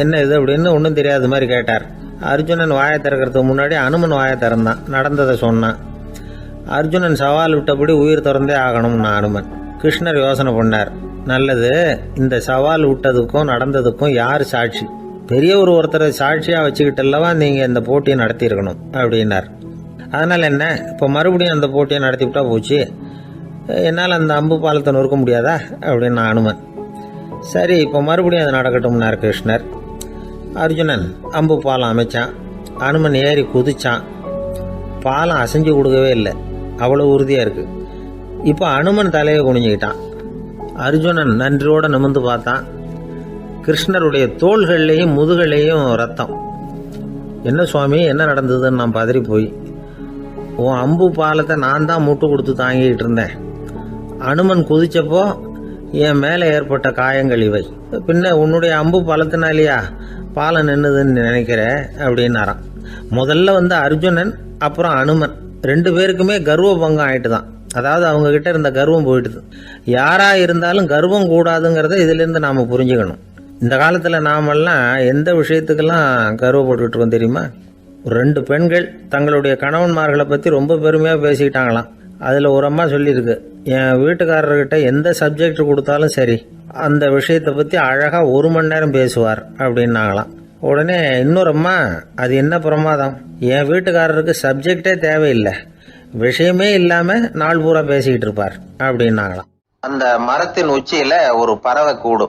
என்ன இது அப்படின்னு ஒன்றும் தெரியாத மாதிரி கேட்டார். அர்ஜுனன் வாயை திறக்கிறதுக்கு முன்னாடி அனுமன் வாயை திறந்தான், நடந்ததை சொன்னான். அர்ஜுனன் சவால் விட்டபடி உயிர் திறந்தே ஆகணும்னா அனுமன். கிருஷ்ணர் யோசனை பண்ணார். நல்லது, இந்த சவால் விட்டதுக்கும் நடந்ததுக்கும் யார் சாட்சி? பெரிய ஒருத்தரை சாட்சியாக வச்சுக்கிட்டல்லவா நீங்கள் இந்த போட்டியை நடத்தியிருக்கணும் அப்படின்னார். அதனால் என்ன, இப்போ மறுபடியும் அந்த போட்டியை நடத்திவிட்டா போச்சு, என்னால் அந்த அம்பு பாலத்தை நொறுக்க முடியாதா அப்படின்னா அனுமன். சரி, இப்போ மறுபடியும் அது நடக்கட்டும்னார் கிருஷ்ணர். அர்ஜுனன் அம்பு பாலம் அமைச்சான். அனுமன் ஏறி குதிச்சான். பாலம் அசைஞ்சு கொடுக்கவே இல்லை, அவ்வளோ உறுதியாக இருக்குது. இப்போ அனுமன் தலையை குனிஞ்சுக்கிட்டான். அர்ஜுனன் நன்றியோடு நிமிர்ந்து பார்த்தான். கிருஷ்ணருடைய தோள்கள்லேயும் முதுகள்லேயும் ரத்தம். என்ன சுவாமி, என்ன நடந்ததுன்னு நான் பதறி போய், உன் அம்பு பாலத்தை நான் தான் முட்டு கொடுத்து தாங்கிட்டு இருந்தேன். அனுமன் குதிச்சப்போ என் மேலே ஏற்பட்ட காயங்கள் இவை. பின்ன உன்னுடைய அம்பு பாலத்தினாலேயா பாலம் நின்னுதுன்னு நினைக்கிற அப்படின்னாரான். முதல்ல அர்ஜுனன், அப்புறம் அனுமன் 2 பேருக்குமே கர்வ பங்கம் ஆயிட்டு தான். அதாவது அவங்க கிட்ட இருந்த கர்வம் போயிட்டுது. யாரா இருந்தாலும் கர்வம் கூடாதுங்கிறத இதிலிருந்து நாம புரிஞ்சுக்கணும். இந்த காலத்துல நாமெல்லாம் எந்த விஷயத்துக்கெல்லாம் கர்வப்பட்டுக்கிட்டு இருக்கோம் தெரியுமா? 2 பெண்கள் தங்களுடைய கணவன்மார்களை பத்தி ரொம்ப பெருமையா பேசிக்கிட்டாங்களாம். அதுல ஒரு அம்மா சொல்லியிருக்கு, என் வீட்டுக்காரர்கிட்ட எந்த சப்ஜெக்ட் கொடுத்தாலும் சரி, அந்த விஷயத்தை பத்தி அழகா 1 மணி நேரம் பேசுவார் அப்படின்னாங்களாம். உடனே இன்னொரு அம்மா, அது என்ன பிரமாதம், என் வீட்டுக்காரருக்கு சப்ஜெக்டே தேவையில்லை, விஷயமே இல்லாம நாள் பூரா பேசிக்கிட்டு இருப்பார் அப்படின்னாங்களாம். அந்த மரத்தின் உச்சியில ஒரு பறவை கூடு,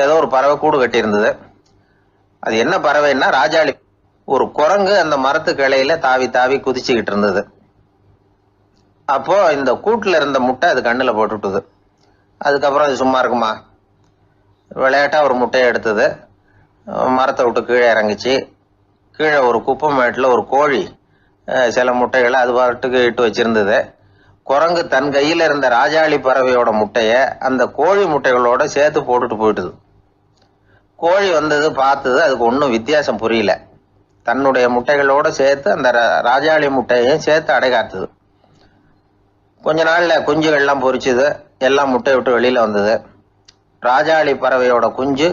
ஏதோ ஒரு பறவை கூடு கட்டி இருந்தது. அது என்ன பறவைன்னா ராஜாளி. ஒரு குரங்கு அந்த மரத்து கிளையில தாவி தாவி குதிச்சுக்கிட்டு இருந்தது. அப்போ இந்த கூட்டுல இருந்த முட்டை அது கண்ணுல போட்டுட்டுது. அதுக்கப்புறம் அது சும்மா இருக்குமா, விளையாட்டா ஒரு முட்டையை எடுத்தது, மரத்தை விட்டு கீழே இறங்குச்சு. கீழே ஒரு குப்பை மேட்டில் ஒரு கோழி சில முட்டைகளை அது பாட்டுக்கு இட்டு வச்சிருந்தது. குரங்கு தன் கையில இருந்த ராஜாளி பறவையோட முட்டைய அந்த கோழி முட்டைகளோட சேர்த்து போட்டுட்டு போயிட்டுது. கோழி வந்தது, பார்த்தது, அதுக்கு ஒன்றும் வித்தியாசம் புரியல. தன்னுடைய முட்டைகளோட சேர்த்து அந்த ராஜாளி முட்டையையும் சேர்த்து அடைகாத்துது. கொஞ்ச நாள்ல குஞ்சுகள்லாம் பொரிச்சுது, எல்லாம் முட்டையை விட்டு வெளியில வந்தது. ராஜாளி பறவையோட குஞ்சு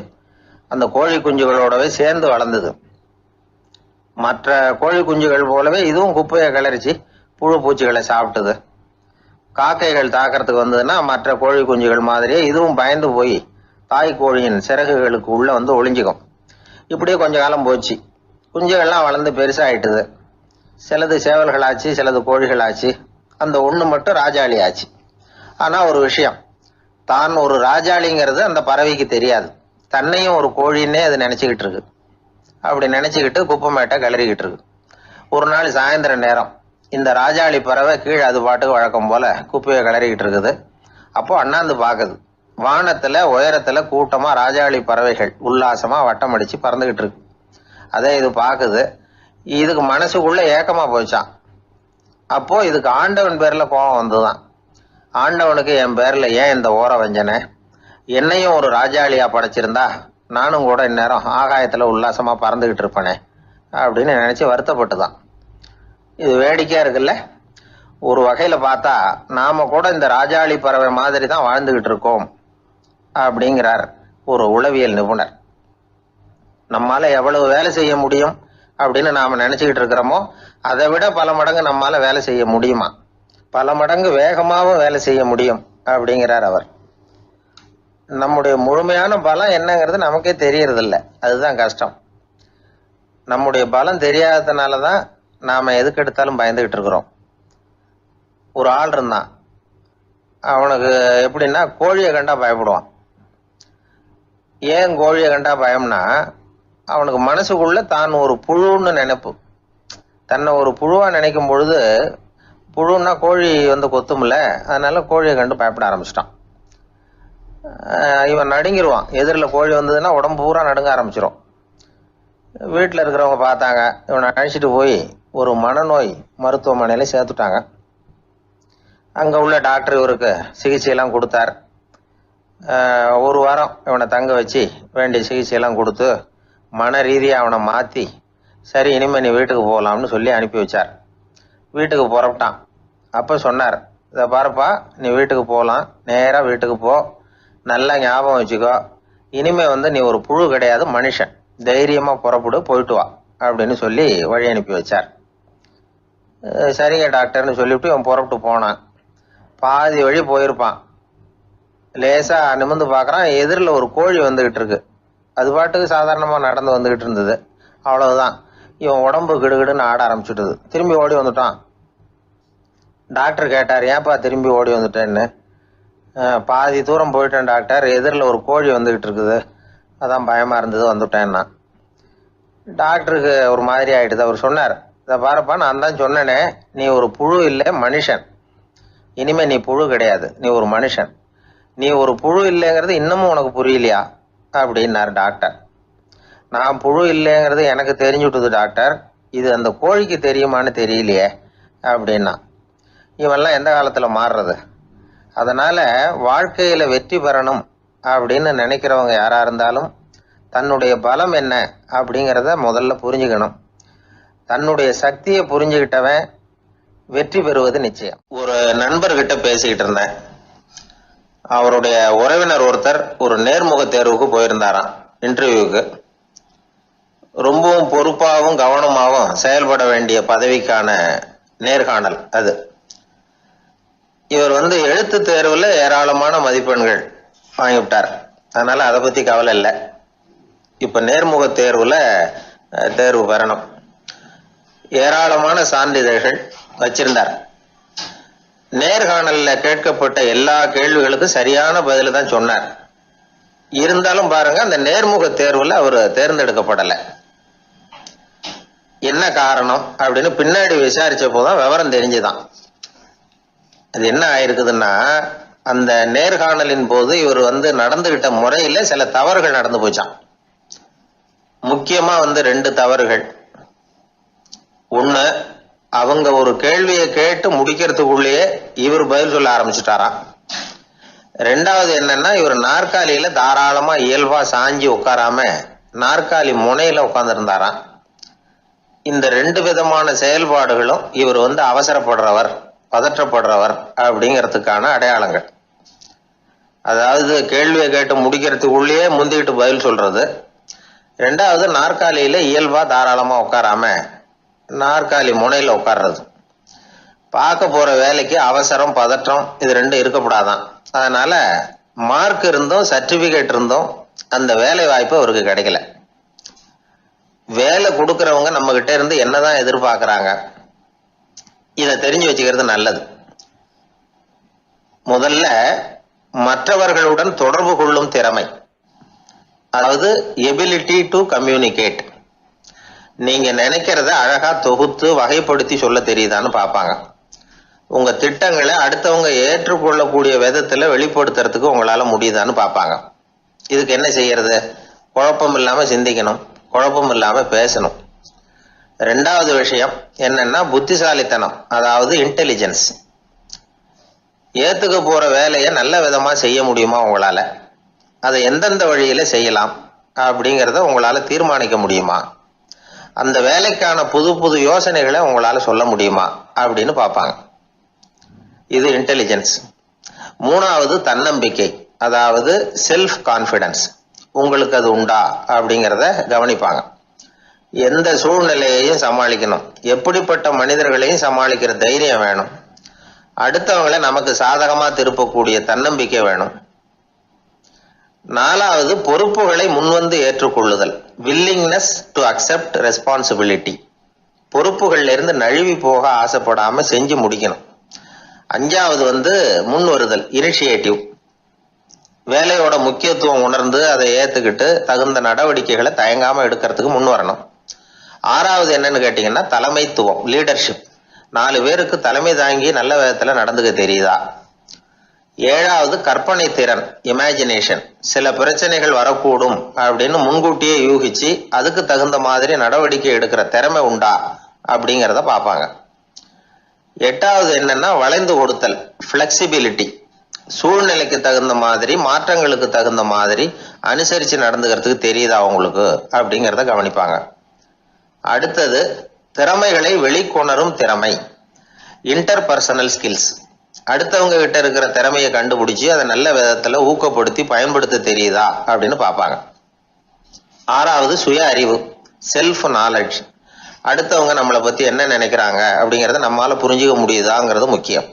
அந்த கோழி குஞ்சுகளோடவே சேர்ந்து வளர்ந்தது. மற்ற கோழி குஞ்சுகள் போலவே இதுவும் குப்பையை கிளறிச்சு புழு பூச்சிகளை சாப்பிட்டது. காக்கைகள் தாக்கிறதுக்கு வந்ததுன்னா மற்ற கோழி குஞ்சுகள் மாதிரியே இதுவும் பயந்து போய் தாய் கோழியின் சிறகுகளுக்கு உள்ள ஒளிஞ்சுக்கும். இப்படியே கொஞ்ச காலம் போச்சு. குஞ்சுகள்லாம் வளர்ந்து பெருசாயிட்டுது. சிலது சேவல்களாச்சு, சிலது கோழிகளாச்சு. அந்த ஒண்ணு மட்டும் ராஜாளி ஆச்சு. ஆனா ஒரு விஷயம், தான் ஒரு ராஜாளிங்கிறது அந்த பறவைக்கு தெரியாது. தன்னையும் ஒரு கோழின்னே அது நினைச்சுக்கிட்டு இருக்கு. அப்படி நினைச்சுக்கிட்டு குப்பை மேட்டை கிளறிக்கிட்டு இருக்கு. ஒரு நாள் சாயந்தர நேரம் இந்த ராஜாளி பறவை கீழே அது பாட்டுக்கு வழக்கம் போல குப்பையை கிளறிக்கிட்டு இருக்குது. அப்போ அண்ணாந்து பாக்குது. வானத்துல உயரத்துல கூட்டமா ராஜாளி பறவைகள் உல்லாசமா வட்டம் அடிச்சு பறந்துகிட்டு இருக்கு. அதே இது பாக்குது. இதுக்கு மனசுக்குள்ள ஏக்கமா போச்சான். அப்போ இதுக்கு ஆண்டவன் பேர்ல கோபம் வந்துதான். ஆண்டவனுக்கு என் பேர்ல ஏன் இந்த ஓர வஞ்சனை, என்னையும் ஒரு ராஜாளியா படைச்சிருந்தா நானும் கூட இந்நேரம் ஆகாயத்துல உல்லாசமா பறந்துகிட்டு இருப்பேனே அப்படின்னு நினைச்சு வருத்தப்பட்டுதான். இது வேடிக்கையா இருக்குல்ல. ஒரு வகையில பார்த்தா நாம கூட இந்த ராஜாளி பறவை மாதிரி தான் வாழ்ந்துகிட்டு இருக்கோம் அப்படிங்கிறார் ஒரு உளவியல் நிபுணர். நம்மால எவ்வளவு வேலை செய்ய முடியும் அப்படின்னு நாம நினைச்சுக்கிட்டு இருக்கிறோமோ அதை விட பல மடங்கு நம்மால வேலை செய்ய முடியுமா, பல மடங்கு வேகமாகவும் வேலை செய்ய முடியும் அப்படிங்கிறார் அவர். நம்முடைய முழுமையான பலம் என்னங்கிறது நமக்கே தெரியறது இல்லை, அதுதான் கஷ்டம். நம்முடைய பலம் தெரியாததுனாலதான் நாம எதுக்கு எடுத்தாலும் பயந்துகிட்டு இருக்கிறோம். ஒரு ஆள் இருந்தான், அவனுக்கு எப்படின்னா கோழியை கண்டா பயப்படுவான். ஏன் கோழியை கண்டா பயம்னா, அவனுக்கு மனசுக்குள்ள தான் ஒரு புழுன்னு நினைப்பு. தன்னை ஒரு புழுவா நினைக்கும் பொழுது, புழுன்னா கோழி வந்து கொத்தும்ல, அதனால கோழியை கண்டு பயப்பட ஆரம்பிச்சிட்டான். இவன் நடுங்கிடுவான். எதிரில் கோழி வந்ததுன்னா உடம்பு பூரா நடுங்க ஆரம்பிச்சிடும். வீட்டில் இருக்கிறவங்க பார்த்தாங்க. இவனை அழைச்சிட்டு போய் ஒரு மனநோய் மருத்துவமனையில் சேர்த்துட்டாங்க. அங்கே உள்ள டாக்டர் இவருக்கு சிகிச்சையெல்லாம் கொடுத்தார். ஒரு வாரம் இவனை தங்க வச்சு வேண்டிய சிகிச்சையெல்லாம் கொடுத்து மன ரீதியாக அவனை மாற்றி, சரி இனிமேல் நீ வீட்டுக்கு போகலாம்னு சொல்லி அனுப்பி வச்சார். வீட்டுக்கு புறப்பட்டான். அப்போ சொன்னார், இதை பாருப்பா, நீ வீட்டுக்கு போகலாம், நேராக வீட்டுக்கு போ, நல்லா ஞாபகம் வச்சுக்கோ, இனிமே வந்து நீ ஒரு புழு கிடையாது, மனுஷன், தைரியமாக புறப்படு, போயிட்டு வா அப்படின்னு சொல்லி வழி அனுப்பி வச்சார். சரிங்க டாக்டர்னு சொல்லிவிட்டு இவன் புறப்பட்டு போனான். பாதி வழி போயிருப்பான். லேசா நிமிர்ந்து பார்க்குறான், எதிரில் ஒரு கோழி வந்துகிட்டு இருக்கு. அது பாட்டுக்கு சாதாரணமாக நடந்து வந்துகிட்டு இருந்தது. அவ்வளவுதான், இவன் உடம்பு கிடுகிடுன்னு ஆட ஆரம்பிச்சுட்டுது. திரும்பி ஓடி வந்துட்டான். டாக்டர் கேட்டார், ஏன்பா திரும்பி ஓடி வந்துட்டேன்னு. பாதி தூரம் போயிட்டேன் டாக்டர், எதிரில் ஒரு கோழி வந்துகிட்டு இருக்குது, அதான் பயமா இருந்தது, வந்துட்டேன்னா. டாக்டருக்கு ஒரு மாதிரி ஆயிடுது. அவர் சொன்னார், இதை பாருப்பா, நான் தான் சொன்னேனே, நீ ஒரு புழு இல்லை, மனுஷன். இனிமே நீ புழு கிடையாது, நீ ஒரு மனுஷன். நீ ஒரு புழு இல்லைங்கிறது இன்னமும் உனக்கு புரியலையா அப்படின்னார் டாக்டர். நான் புழு இல்லைங்கிறது எனக்கு தெரிஞ்சுட்டுது டாக்டர், இது அந்த கோழிக்கு தெரியுமான்னு தெரியலையே அப்படின்னா. இவெல்லாம் எந்த காலத்தில் மாறுறது? அதனால வாழ்க்கையில் வெற்றி பெறணும் அப்படின்னு நினைக்கிறவங்க யாரா இருந்தாலும் தன்னுடைய பலம் என்ன அப்படிங்கிறத முதல்ல புரிஞ்சுக்கணும். தன்னுடைய சக்தியை புரிஞ்சுக்கிட்டவன் வெற்றி பெறுவது நிச்சயம். ஒரு நண்பர்கிட்ட பேசிக்கிட்டு இருந்தேன். அவருடைய உறவினர் ஒருத்தர் ஒரு நேர்முக தேர்வுக்கு போயிருந்தாராம், இன்டர்வியூக்கு. ரொம்பவும் பொறுப்பாகவும் கவனமாகவும் செயல்பட வேண்டிய பதவிக்கான நேர்காணல் அது. இவர் வந்து எழுத்து தேர்வுல ஏராளமான மதிப்பெண்கள் வாங்கிவிட்டார். அதனால அதை பத்தி கவலை இல்லை. இப்ப நேர்முக தேர்வுல தேர்வு பெறணும். ஏராளமான சான்றிதழ்கள் வச்சிருந்தார். நேர்காணல்ல கேட்கப்பட்ட எல்லா கேள்விகளுக்கும் சரியான பதில தான் சொன்னார். இருந்தாலும் பாருங்க, அந்த நேர்முக தேர்வுல அவர் தேர்ந்தெடுக்கப்படலை. என்ன காரணம் அப்படின்னு பின்னாடி விசாரிச்ச போதான் விவரம் தெரிஞ்சுதான். அது என்ன ஆயிருக்குதுன்னா, அந்த நேர்காணலின் போது இவர் வந்து நடந்துகிட்ட முறையில சில தவறுகள் நடந்து போச்சான். முக்கியமா வந்து 2 தவறுகள். ஒண்ணு, அவங்க ஒரு கேள்வியை கேட்டு முடிக்கிறதுக்குள்ளேயே இவர் பதில் சொல்ல ஆரம்பிச்சுட்டாராம். 2வது என்னன்னா, இவர் நாற்காலியில தாராளமா இயல்பா சாஞ்சி உட்காராம நாற்காலி முனையில உட்கார்ந்துருந்தாராம். இந்த 2 விதமான செயல்பாடுகளும் இவர் வந்து அவசரப்படுறவர், பதற்றப்படுறவர் அப்படிங்கிறதுக்கான அடையாளங்கள். அதாவது கேள்வியை கேட்டு முடிக்கிறதுக்குள்ளேயே முந்திக்கிட்டு பதில் சொல்றது. 2வது, நாற்காலியில இயல்பா தாராளமா உட்காராம நாற்காலி முனையில உட்கார்றது. பார்க்க போற வேலைக்கு அவசரம், பதற்றம் இது 2 இருக்கக்கூடாதான். அதனால மார்க் இருந்தும் சர்டிபிகேட் இருந்தும் அந்த வேலை வாய்ப்பு அவருக்கு கிடைக்கல. வேலை கொடுக்கறவங்க நம்ம கிட்ட இருந்து என்னதான் எதிர்பார்க்கறாங்க, இதை தெரிஞ்சு வச்சுக்கிறது நல்லது. முதல்ல மற்றவர்களுடன் தொடர்பு கொள்ளும் திறமை, அதாவது எபிலிட்டி டு கம்யூனிகேட். நீங்க நினைக்கிறத அழகா தொகுத்து வகைப்படுத்தி சொல்ல தெரியுதான்னு பார்ப்பாங்க. உங்க திட்டங்களை அடுத்தவங்க ஏற்றுக்கொள்ளக்கூடிய விதத்துல வெளிப்படுத்துறதுக்கு உங்களால முடியுதான்னு பார்ப்பாங்க. இதுக்கு என்ன செய்யறது? குழப்பம் இல்லாம சிந்திக்கணும், குழப்பம் இல்லாம பேசணும். 2வது விஷயம் என்னன்னா புத்திசாலித்தனம், அதாவது இன்டெலிஜென்ஸ். ஏத்துக்க போற வேலையை நல்ல விதமா செய்ய முடியுமா உங்களால? அதை எந்தெந்த வழியில செய்யலாம் அப்படிங்கிறத உங்களால தீர்மானிக்க முடியுமா? அந்த வேலைக்கான புது புது யோசனைகளை உங்களால சொல்ல முடியுமா அப்படின்னு பார்ப்பாங்க. இது இன்டெலிஜென்ஸ். 3வது தன்னம்பிக்கை, அதாவது செல்ஃப் கான்பிடன்ஸ். உங்களுக்கு அது உண்டா அப்படிங்கிறத கவனிப்பாங்க. எந்த சூழ்நிலையையும் சமாளிக்கணும், எப்படிப்பட்ட மனிதர்களையும் சமாளிக்கிற தைரியம் வேணும், அடுத்தவங்களை நமக்கு சாதகமா திருப்பக்கூடிய தன்னம்பிக்கை வேணும். 4வது பொறுப்புகளை முன்வந்து ஏற்றுக்கொள்ளுதல், வில்லிங்னஸ் டு அக்செப்ட் ரெஸ்பான்சிபிலிட்டி. பொறுப்புகள்ல இருந்து நழுவி போக ஆசைப்படாம செஞ்சு முடிக்கணும். 5வது வந்து முன் வருதல், இனிஷியேட்டிவ். வேலையோட முக்கியத்துவம் உணர்ந்து அதை ஏத்துக்கிட்டு தகுந்த நடவடிக்கைகளை தயங்காம எடுக்கிறதுக்கு முன் வரணும். 6வது என்னன்னு கேட்டீங்கன்னா தலைமைத்துவம், லீடர்ஷிப். 4 பேருக்கு தலைமை தாங்கி நல்ல விதத்துல நடந்துக்க தெரியுதா. 7வது கற்பனை திறன், இமேஜினேஷன். சில பிரச்சனைகள் வரக்கூடும் அப்படின்னு முன்கூட்டியே யூகிச்சு அதுக்கு தகுந்த மாதிரி நடவடிக்கை எடுக்கிற திறமை உண்டா அப்படிங்கிறத பார்ப்பாங்க. 8வது என்னன்னா வளைந்து கொடுத்தல், பிளெக்சிபிலிட்டி. சூழ்நிலைக்கு தகுந்த மாதிரி, மாற்றங்களுக்கு தகுந்த மாதிரி அனுசரிச்சு நடந்துக்கிறதுக்கு தெரியுதா அவங்களுக்கு அப்படிங்கிறத கவனிப்பாங்க. அடுத்தது திறமைகளை வெளிக்கொணரும் திறமை, இன்டர்பர்சனல் ஸ்கில்ஸ். அடுத்தவங்க கிட்ட இருக்கிற திறமையை கண்டுபிடிச்சு அதை நல்ல விதத்துல ஊக்கப்படுத்தி பயன்படுத்த தெரியுதா அப்படின்னு பார்ப்பாங்க. 6வது சுய அறிவு, செல்ஃப் நாலேஜ். அடுத்தவங்க நம்மளை பத்தி என்ன நினைக்கிறாங்க அப்படிங்கறத நம்மளால புரிஞ்சுக்க முடியுதாங்கிறது முக்கியம்.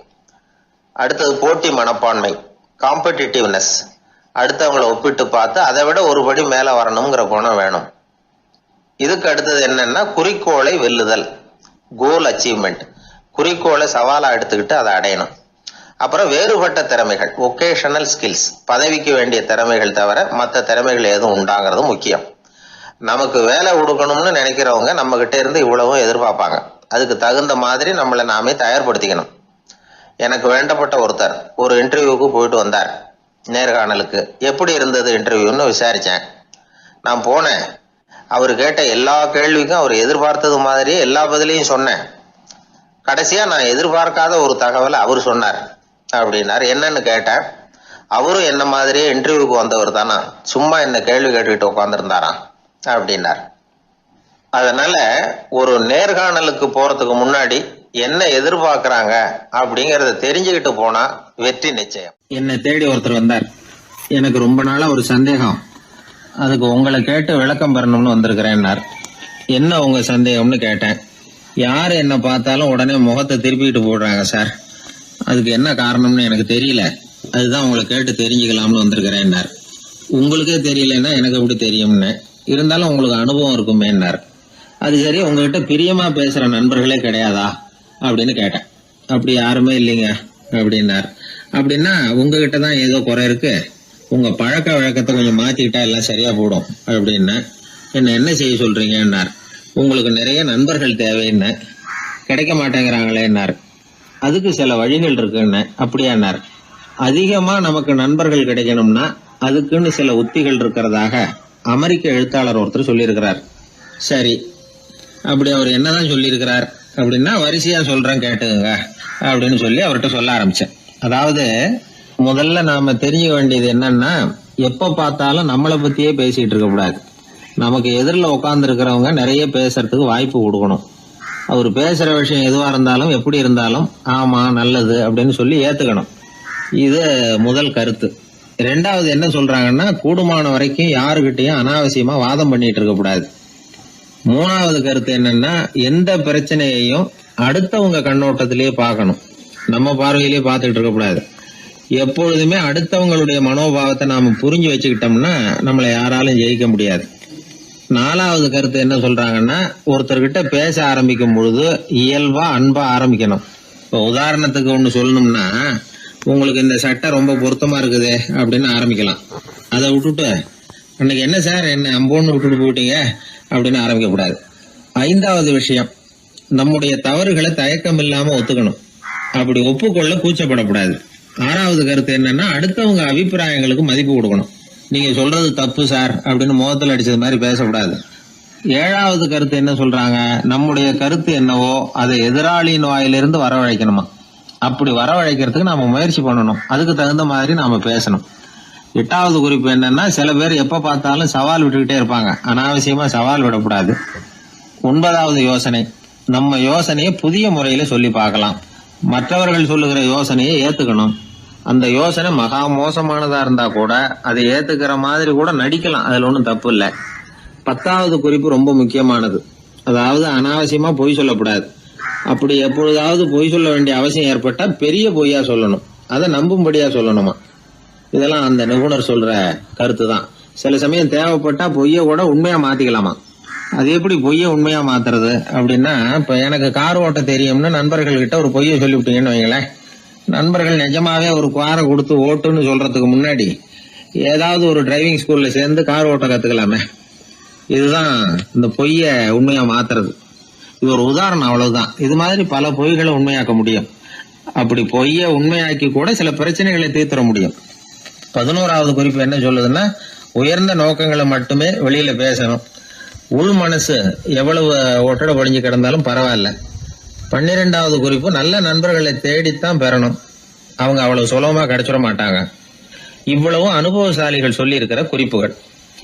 அடுத்தது போட்டி மனப்பான்மை, காம்படிட்டிவ்னஸ். அடுத்தவங்களை ஒப்பிட்டு பார்த்து அதை விட ஒருபடி மேல வரணுங்கிற குணம் வேணும். இதுக்கு அடுத்தது என்னன்னா குறிக்கோளை வெல்லுதல், கோல் அச்சீவ்மெண்ட். குறிக்கோளை சவாலா எடுத்துக்கிட்டு அதை அடையணும். அப்புறம் வேறுபட்ட திறமைகள், ஒகேஷனல் ஸ்கில்ஸ். பதவிக்கு வேண்டிய திறமைகள் தவிர மற்ற திறமைகள் எதுவும் உண்டாங்கிறது முக்கியம். நமக்கு வேலை கொடுக்கணும்னு நினைக்கிறவங்க நம்ம கிட்ட இருந்து இவ்வளவும் எதிர்பார்ப்பாங்க. அதுக்கு தகுந்த மாதிரி நம்மளை நாமே தயார்படுத்திக்கணும். எனக்கு வேண்டப்பட்ட ஒருத்தர் ஒரு இன்டர்வியூக்கு போயிட்டு வந்தார், நேர்காணலுக்கு. எப்படி இருந்தது இன்டர்வியூன்னு விசாரிச்சேன். நான் போனேன். அவர் கேட்ட எல்லா கேள்விக்கும் அவர் எதிர்பார்த்தது மாதிரியே எல்லா பதிலையும் சொன்னேன். கடைசியா நான் எதிர்பார்க்காத ஒரு தகவலை அவர் சொன்னார் அப்படின்னார். என்னன்னு கேட்டேன். அவரும் என்ன மாதிரியே இன்டர்வியூக்கு வந்தவர் தானா, சும்மா என்ன கேள்வி கேட்டுக்கிட்டு உட்காந்துருந்தாராம் அப்படின்னார். அதனால ஒரு நேர்காணலுக்கு போறதுக்கு முன்னாடி என்ன எதிர்பார்க்கறாங்க அப்படிங்கறத தெரிஞ்சுக்கிட்டு போனா வெற்றி நிச்சயம். என்னை தேடி ஒருத்தர் வந்தார். எனக்கு ரொம்ப நாளா ஒரு சந்தேகம், அதுக்கு உங்களை கேட்டு விளக்கம் பெறணும்னு வந்திருக்கிறேன்னார். என்ன உங்க சந்தேகம்னு கேட்டேன். யாரு என்ன பார்த்தாலும் உடனே முகத்தை திருப்பிட்டு போடுறாங்க சார், அதுக்கு என்ன காரணம்னு எனக்கு தெரியல, அதுதான் உங்களை கேட்டு தெரிஞ்சுக்கலாம்னு வந்திருக்கிறேன்னார். உங்களுக்கே தெரியலன்னா எனக்கு எப்படி தெரியும்னு, இருந்தாலும் உங்களுக்கு அனுபவம் இருக்குமேன்னார். அது சரி, உங்ககிட்ட பிரியமா பேசுற நண்பர்களே கிடையாதா அப்படின்னு கேட்டேன். அப்படி யாருமே இல்லைங்க அப்படின்னார். அப்படின்னா உங்ககிட்ட தான் ஏதோ குறை இருக்கு, உங்க பழக்க வழக்கத்தை கொஞ்சம் மாத்திக்கிட்டா எல்லாம் சரியா போடும் அப்படின்னா. என்ன செய்ய சொல்றீங்கன்னார். உங்களுக்கு நிறைய நண்பர்கள் தேவைன்னு, கிடைக்க மாட்டேங்கிறாங்களேன்னார். அதுக்கு சில வழிகள் இருக்குன்னு. அப்படியானார். அதிகமா நமக்கு நண்பர்கள் கிடைக்கணும்னா அதுக்குன்னு சில உத்திகள் இருக்கிறதாக அமெரிக்க எழுத்தாளர் ஒருத்தர் சொல்லியிருக்கிறார். சரி, அப்படி அவர் என்னதான் சொல்லியிருக்கிறார் அப்படின்னா வரிசையா சொல்றேன் கேட்டுங்க அப்படின்னு சொல்லி அவர்கிட்ட சொல்ல ஆரம்பிச்சேன். அதாவது முதல்ல நாம தெரிஞ்சுக்க வேண்டியது என்னன்னா, எப்ப பார்த்தாலும் நம்மளை பத்தியே பேசிட்டு இருக்க கூடாது. நமக்கு எதிரில் உட்கார்ந்து இருக்கிறவங்க நிறைய பேசுறதுக்கு வாய்ப்பு கொடுக்கணும். அவர் பேசுற விஷயம் எதுவா இருந்தாலும் எப்படி இருந்தாலும் ஆமா நல்லது அப்படின்னு சொல்லி ஏத்துக்கணும். இது முதல் கருத்து. 2வது என்ன சொல்றாங்கன்னா, கூடுமான வரைக்கும் யாருகிட்டையும் அனாவசியமா வாதம் பண்ணிட்டு இருக்க கூடாது. 3வது கருத்து என்னன்னா, எந்த பிரச்சனையையும் அடுத்தவங்க கண்ணோட்டத்திலேயே பார்க்கணும், நம்ம பார்வையிலேயே பார்த்துட்டு இருக்க கூடாது. எப்பொழுதுமே அடுத்தவங்களுடைய மனோபாவத்தை நாம புரிஞ்சு வச்சுக்கிட்டோம்னா நம்மளை யாராலும் ஜெயிக்க முடியாது. 4வது கருத்து என்ன சொல்றாங்கன்னா, ஒருத்தர்கிட்ட பேச ஆரம்பிக்கும் பொழுது இயல்பா அன்பா ஆரம்பிக்கணும். இப்போ உதாரணத்துக்கு ஒண்ணு சொல்லணும்னா, உங்களுக்கு இந்த சட்டை ரொம்ப பொருத்தமா இருக்குது அப்படின்னு ஆரம்பிக்கலாம். அதை விட்டுட்டு அன்னைக்கு என்ன சார் என்ன அம்போன்னு விட்டுட்டு போயிட்டீங்க அப்படின்னு ஆரம்பிக்க கூடாது. 5வது விஷயம், நம்முடைய தவறுகளை தயக்கம் இல்லாம ஒத்துக்கணும், அப்படி ஒப்புக்கொள்ள கூச்சப்படக்கூடாது. 6வது கருத்து என்னன்னா, அடுத்தவங்க அபிப்பிராயங்களுக்கு மதிப்பு கொடுக்கணும். நீங்க சொல்றது தப்பு சார் அப்படின்னு முகத்தில் அடிச்சது மாதிரி பேசக்கூடாது. 7வது கருத்து என்ன சொல்றாங்க, நம்முடைய கருத்து என்னவோ அதை எதிராளியின் வாயிலிருந்து வரவழைக்கணுமா. அப்படி வரவழைக்கிறதுக்கு நாம முயற்சி பண்ணணும், அதுக்கு தகுந்த மாதிரி நாம பேசணும். 8வது குறிப்பு என்னன்னா, சில பேர் எப்ப பார்த்தாலும் சவால் விட்டுக்கிட்டே இருப்பாங்க, அனாவசியமா சவால் விடக்கூடாது. 9வது யோசனை, நம்ம யோசனையை புதிய முறையில சொல்லி பார்க்கலாம். மற்றவர்கள் சொல்லுகிற யோசனையை ஏத்துக்கணும். அந்த யோசனை மகா மோசமானதா இருந்தா கூட அதை ஏத்துக்கிற மாதிரி கூட நடிக்கலாம், அதுல ஒன்றும் தப்பு இல்லை. 10வது குறிப்பு ரொம்ப முக்கியமானது, அதாவது அனாவசியமா பொய் சொல்லக்கூடாது. அப்படி எப்பொழுதாவது பொய் சொல்ல வேண்டிய அவசியம் ஏற்பட்டா பெரிய பொய்யா சொல்லணும், அதை நம்பும்படியா சொல்லணுமா. இதெல்லாம் அந்த நிபுணர் சொல்ற கருத்து தான். சில சமயம் தேவைப்பட்டா பொய்ய கூட உண்மையா மாத்திக்கலாமா. அது எப்படி பொய்ய உண்மையா மாத்துறது அப்படின்னா, இப்ப எனக்கு கார் ஓட்ட தெரியும்னு நண்பர்கள் கிட்ட ஒரு பொய்ய சொல்லிவிட்டீங்கன்னு வைங்களேன். நண்பர்கள் நிஜமாவே ஒரு காரை கொடுத்து ஓட்டுன்னு சொல்றதுக்கு முன்னாடி ஏதாவது ஒரு டிரைவிங் ஸ்கூல்ல சேர்ந்து கார் ஓட்ட கத்துக்கலாமே. இதுதான் இந்த பொய்ய உண்மையா மாத்துறது. இது ஒரு உதாரணம், அவ்வளவுதான். இது மாதிரி பல பொய்களை உண்மையாக்க முடியும். அப்படி பொய்ய உண்மையாக்கி கூட சில பிரச்சனைகளை தீர்த்திட முடியும். 11வது குறிப்பு என்ன சொல்லுதுன்னா, உயர்ந்த நோக்கங்களை மட்டுமே வெளியில பேசணும். உள் மனசு எவ்வளவு ஒட்டடை படிஞ்சு கிடந்தாலும் பரவாயில்ல. 12வது குறிப்பு, நல்ல நண்பர்களை தேடித்தான் பெறணும். அவங்க அவ்வளவு சுலபமா கிடைச்சிட மாட்டாங்க. இவ்வளவும் அனுபவசாலிகள் சொல்லி இருக்கிற குறிப்புகள்.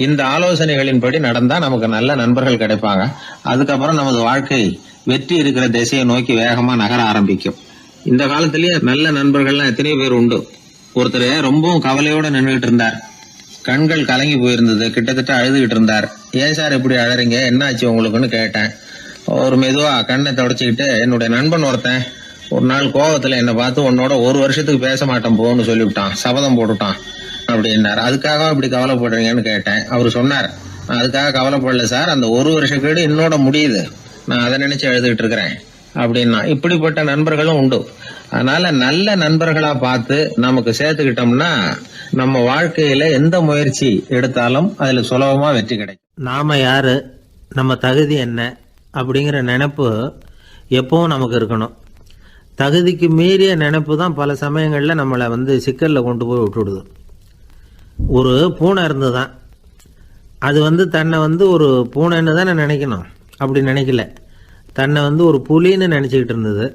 இந்த ஆலோசனைகளின்படி நடந்தா நமக்கு நல்ல நண்பர்கள் கிடைப்பாங்க. அதுக்கப்புறம் நமது வாழ்க்கை வெற்றி இருக்கிற திசையை நோக்கி வேகமா நகர ஆரம்பிக்கும். இந்த காலத்திலேயே நல்ல நண்பர்கள்லாம் எத்தனையோ பேர் உண்டு. ஒருத்தர் ரொம்பவும் கவலையோட நின்றுகிட்டு இருந்தார். கண்கள் கலங்கி போயிருந்தது. கிட்டத்தட்ட அழுதுகிட்டு இருந்தார். ஏன் சார் இப்படி அழறீங்க, என்ன ஆச்சு உங்களுக்குன்னு கேட்டேன். ஒரு மெதுவா கண்ணை தொடச்சிக்கிட்டு, என்னுடைய நண்பன் ஒருத்தன் ஒரு நாள் கோவத்துல என்னை பார்த்து உன்னோட 1 வருஷத்துக்கு பேச மாட்டேன் போன்னு சொல்லிவிட்டான், சபதம் போட்டுட்டான் அப்படின்னாரு. அதுக்காக இப்படி கவலைப்படுறீங்கன்னு கேட்டேன். அவரு சொன்னார், நான் அதுக்காக கவலைப்படல சார், அந்த 1 வருஷ கேடு என்னோட முடியுது, நான் அதை நினைச்சு எழுதிட்டு இருக்கிறேன் அப்படின்னா. இப்படிப்பட்ட நண்பர்களும் உண்டு. அதனால நல்ல நண்பர்களா பார்த்து நமக்கு சேர்த்துக்கிட்டோம்னா நம்ம வாழ்க்கையில எந்த முயற்சி எடுத்தாலும் அதுல சுலபமா வெற்றி கிடைக்கும். நாம யாரு, நம்ம தகுதி என்ன அப்படிங்கிற நினைப்பு எப்பவும் நமக்கு இருக்கணும். தகுதிக்கு மீறிய நினைப்பு தான் பல சமயங்களில் நம்மளை சிக்கலில் கொண்டு போய் விட்டுடுது. ஒரு பூனை இருந்துதான், அது தன்னை ஒரு பூனைன்னு தானே நினைக்கணும். அப்படி நினைக்கல, தன்னை ஒரு புலின்னு நினச்சிக்கிட்டு இருந்தது.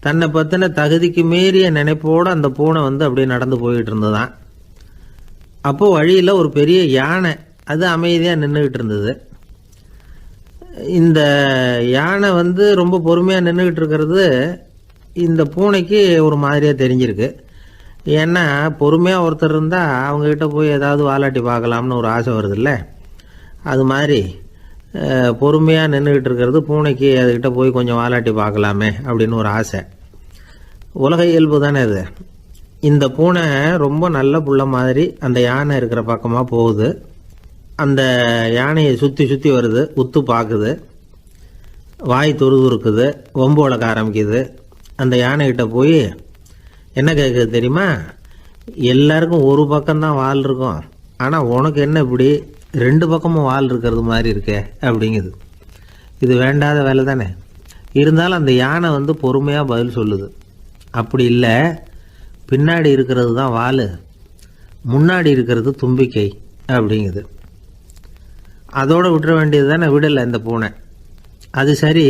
தன்னை பற்றின தகுதிக்கு மீறிய நினைப்போடு அந்த பூனை அப்படியே நடந்து போய்கிட்டு இருந்ததுதான். அப்போது வழியில் ஒரு பெரிய யானை அது அமைதியாக நின்றுக்கிட்டு இருந்தது. இந்த யானை ரொம்ப பொறுமையாக நின்றுக்கிட்டு இருக்கிறது இந்த பூனைக்கு ஒரு மாதிரியாக தெரிஞ்சிருக்கு. ஏன்னா பொறுமையாக ஒருத்தர் இருந்தால் அவங்கக்கிட்ட போய் ஏதாவது வாலாட்டி பார்க்கலாம்னு ஒரு ஆசை வருதில்ல. அது மாதிரி பொறுமையாக நின்றுக்கிட்டு இருக்கிறது பூனைக்கு அதுக்கிட்ட போய் கொஞ்சம் வாலாட்டி பார்க்கலாமே அப்படின்னு ஒரு ஆசை. உலக இயல்பு தானே அது. இந்த பூனை ரொம்ப நல்ல புள்ள மாதிரி அந்த யானை இருக்கிற பக்கமாக போகுது. அந்த யானையை சுற்றி சுற்றி வருது, உத்து பார்க்குது, வாய் துருதுருக்குது, வம்பு வளர்க்க ஆரம்பிக்குது. அந்த யானைகிட்ட போய் என்ன கேட்குது தெரியுமா? எல்லாருக்கும் ஒரு பக்கம்தான் வால் இருக்கும், ஆனால் உனக்கு என்ன இப்படி 2 பக்கமும் வால் இருக்கிறது மாதிரி இருக்கே அப்படிங்குது. இது வேண்டாத வேலை தானே. இருந்தாலும் அந்த யானை பொறுமையாக பதில் சொல்லுது. அப்படி இல்லை, பின்னாடி இருக்கிறது தான் வால், முன்னாடி இருக்கிறது தும்பிக்கை அப்படிங்குது. அதோடு விட்டுற வேண்டியது தானே, விடலை இந்த பூனை. அது சரி,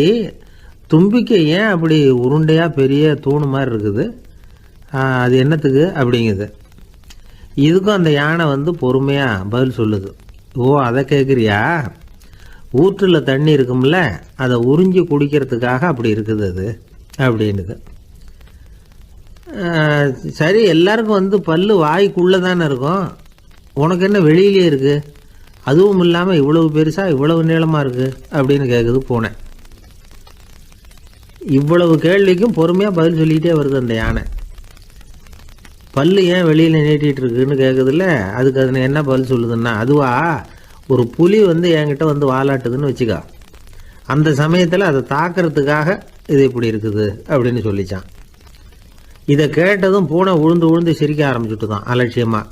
தும்பிக்கை ஏன் அப்படி உருண்டையாக பெரிய தூணு மாதிரி இருக்குது, அது என்னத்துக்கு அப்படிங்குது. இதுக்கும் அந்த யானை பொறுமையாக பதில் சொல்லுது. ஓ, அதை கேட்குறியா? ஊற்றில் தண்ணி இருக்கும்ல, அதை உறிஞ்சி குடிக்கிறதுக்காக அப்படி இருக்குது அது அப்படின்னுது. சரி, எல்லாருக்கும் பல்லு வாய்க்குள்ளே தானே இருக்கும், உனக்கு என்ன வெளியிலே இருக்குது, அதுவும் இல்லாமல் இவ்வளவு பெருசாக இவ்வளவு நீளமாக இருக்குது அப்படின்னு கேட்குது பூனை. இவ்வளவு கேள்விக்கும் பொறுமையாக பதில் சொல்லிகிட்டே வருது அந்த யானை. பல்லு ஏன் வெளியில் நீட்டிகிட்டு இருக்குன்னு கேட்குதுல்ல, அதுக்கு அது என்ன பதில் சொல்லுதுன்னா, அதுவா ஒரு புலி என்கிட்ட வாலாட்டுதுன்னு வச்சுக்கா, அந்த சமயத்தில் அதை தாக்கிறதுக்காக இது இப்படி இருக்குது அப்படின்னு சொல்லிச்சான். இதை கேட்டதும் பூனை உழுந்து உழுந்து சிரிக்க ஆரம்பிச்சுட்டு தான் அலட்சியமாக.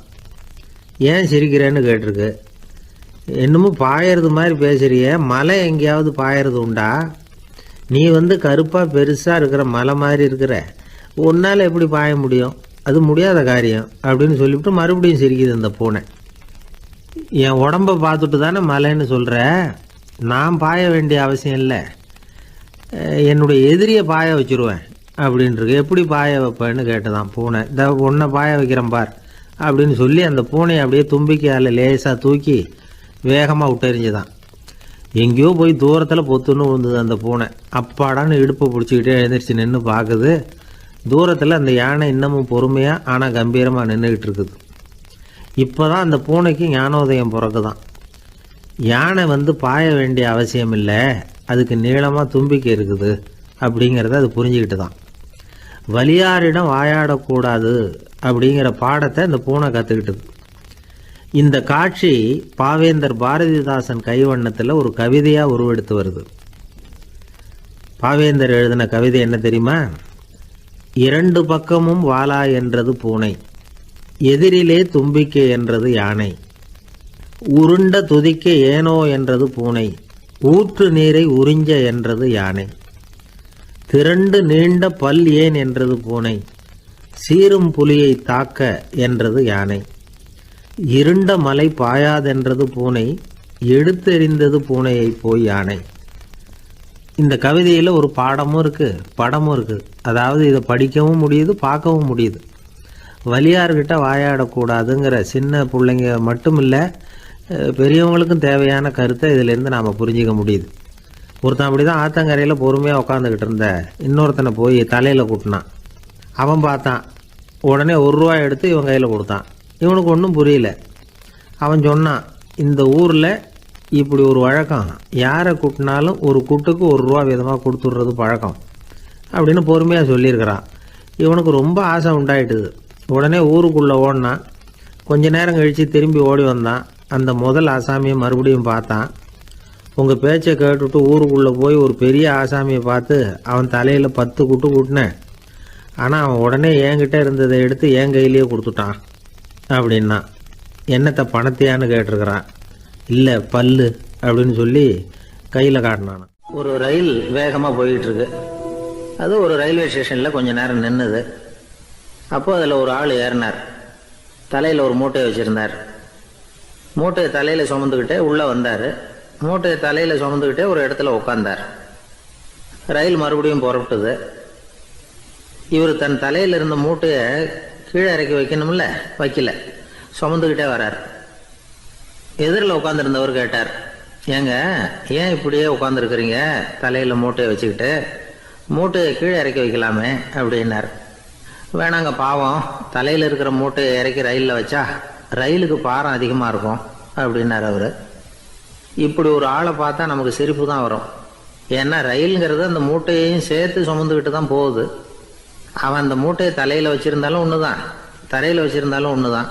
ஏன் சிரிக்கிறேன்னு கேட்டிருக்கு. என்னமோ பாயறது மாதிரி பேசுறிய, மலை எங்கேயாவது பாயறது உண்டா? நீ கருப்பாக பெருசாக இருக்கிற மலை மாதிரி இருக்கிற, உன்னால் எப்படி பாய முடியும், அது முடியாத காரியம் அப்படின்னு சொல்லிவிட்டு மறுபடியும் சிரிக்குது அந்த பூனை. என் உடம்பை பார்த்துட்டு தானே மலைன்னு சொல்கிற, நான் பாய வேண்டிய அவசியம் இல்லை, என்னுடைய எதிரியை பாய வச்சுருவேன் அப்படின்ட்டு. எப்படி பாய வைப்பேன்னு கேட்டதான் பூனை. இந்த உன்னை பாய வைக்கிறேன் பார் அப்படின்னு சொல்லி அந்த பூனையை அப்படியே தும்பிக்கையால் லேசாக தூக்கி வேகமாக விட்டெறிஞ்சுதான். எங்கேயோ போய் தூரத்தில் பொத்துன்னு விழுந்தது அந்த பூனை. அப்பாடான்னு இடுப்பை பிடிச்சிக்கிட்டே எழுந்திரிச்சு நின்று பார்க்குது. தூரத்தில் அந்த யானை இன்னமும் பொறுமையாக ஆனால் கம்பீரமாக நின்றுக்கிட்டு இருக்குது. இப்போ தான் அந்த பூனைக்கு ஞானோதயம் பிறக்குதான். யானை பாய வேண்டிய அவசியம் இல்லை, அதுக்கு நீளமாக தும்பிக்கை இருக்குது அப்படிங்கிறத அது புரிஞ்சுக்கிட்டு தான். வலியாரிடம் வாயாடக்கூடாது அப்படிங்கிற பாடத்தை இந்த பூனை கற்றுக்கிட்டது. இந்த காட்சி பாவேந்தர் பாரதிதாசன் கைவண்ணத்தில் ஒரு கவிதையாக உருவெடுத்து வருது. பாவேந்தர் எழுதின கவிதை என்ன தெரியுமா? 2 பக்கமும் வாலா என்றது பூனை, எதிரிலே தும்பிக்கை என்றது யானை, உருண்ட துதிக்க ஏனோ என்றது பூனை, ஊற்று நீரை உறிஞ்ச என்றது யானை, திரண்டு நீண்ட பல் ஏன் என்றது பூனை, சீரும் புலியை தாக்க என்றது யானை, இருண்ட மலை பாயாதென்றது பூனை, எடுத்தெறிந்தது பூனையை போய் யானை. இந்த கவிதையில் ஒரு பாடமும் இருக்குது, படமும் இருக்குது. அதாவது இதை படிக்கவும் முடியுது, பார்க்கவும் முடியுது. வலியார்கிட்ட வாயாடக்கூடாதுங்கிற சின்ன பிள்ளைங்க மட்டும் இல்லை, பெரியவங்களுக்கும் தேவையான கருத்தை இதிலேருந்து நாம் புரிஞ்சிக்க முடியுது. ஒருத்தன் அப்படி தான் ஆத்தங்கரையில் பொறுமையாக உட்காந்துக்கிட்டு இருந்த இன்னொருத்தனை போய் தலையில் கூட்டினான். அவன் பார்த்தான், உடனே ₹1 எடுத்து இவன் கையில் கொடுத்தான். இவனுக்கு ஒன்றும் புரியல. அவன் சொன்னான், இந்த ஊரில் இப்படி ஒரு வழக்கம், யாரை கூட்டினாலும் ஒரு கூட்டுக்கு ₹1 விதமாக கொடுத்துட்றது பழக்கம் அப்படின்னு பொறுமையாக சொல்லியிருக்கிறான். இவனுக்கு ரொம்ப ஆசை உண்டாயிட்டுது. உடனே ஊருக்குள்ளே ஓடினான். கொஞ்ச நேரம் கழித்து திரும்பி ஓடி வந்தான். அந்த முதல் ஆசாமியை மறுபடியும் பார்த்தான். உங்கள் பேச்சை கேட்டுவிட்டு ஊருக்குள்ளே போய் ஒரு பெரிய ஆசாமியை பார்த்து அவன் தலையில் 10 குட்டு கூட்டினேன். ஆனால் அவன் உடனே என்கிட்ட இருந்ததை எடுத்து என் கையிலேயே கொடுத்துட்டான் அப்படின்னா. என்னத்தை பணத்தையான்னு கேட்டிருக்கிறான். இல்லை பல்லு அப்படின்னு சொல்லி கையில் காட்டினான். ஒரு ரயில் வேகமாக போயிட்டுருக்கு. அது ஒரு ரயில்வே ஸ்டேஷனில் கொஞ்ச நேரம் நின்றுது. அப்போது அதில் ஒரு ஆள் ஏறினார். தலையில் ஒரு மூட்டையை வச்சுருந்தார். மூட்டையை தலையில் சுமந்துக்கிட்டே உள்ளே வந்தார். மூட்டையை தலையில் சுமந்துக்கிட்டே ஒரு இடத்துல உட்காந்தார். ரயில் மறுபடியும் புறப்பட்டது. இவர் தன் தலையில் இருந்த மூட்டையை கீழே இறக்கி வைக்கணும்ல, வைக்கல, சுமந்துக்கிட்டே வரார். எதிரில் உட்காந்துருந்தவர் கேட்டார், ஏங்க ஏன் இப்படியே உட்காந்துருக்குறீங்க தலையில் மூட்டையை வச்சுக்கிட்டு, மூட்டையை கீழே இறக்கி வைக்கலாமே அப்படின்னார். வேணாங்க, பாவம், தலையில் இருக்கிற மூட்டையை இறக்கி ரயிலில் வச்சா ரயிலுக்கு பாரம் அதிகமாக இருக்கும் அப்படின்னார் அவர். இப்படி ஒரு ஆளை பார்த்தா நமக்கு சிரிப்பு தான் வரும். ஏன்னா ரயிலுங்கிறது அந்த மூட்டையையும் சேர்த்து சுமந்துக்கிட்டு தான் போகுது. அவன் அந்த மூட்டையை தலையில் வச்சுருந்தாலும் ஒன்று தான், தரையில் வச்சுருந்தாலும் ஒன்று தான்.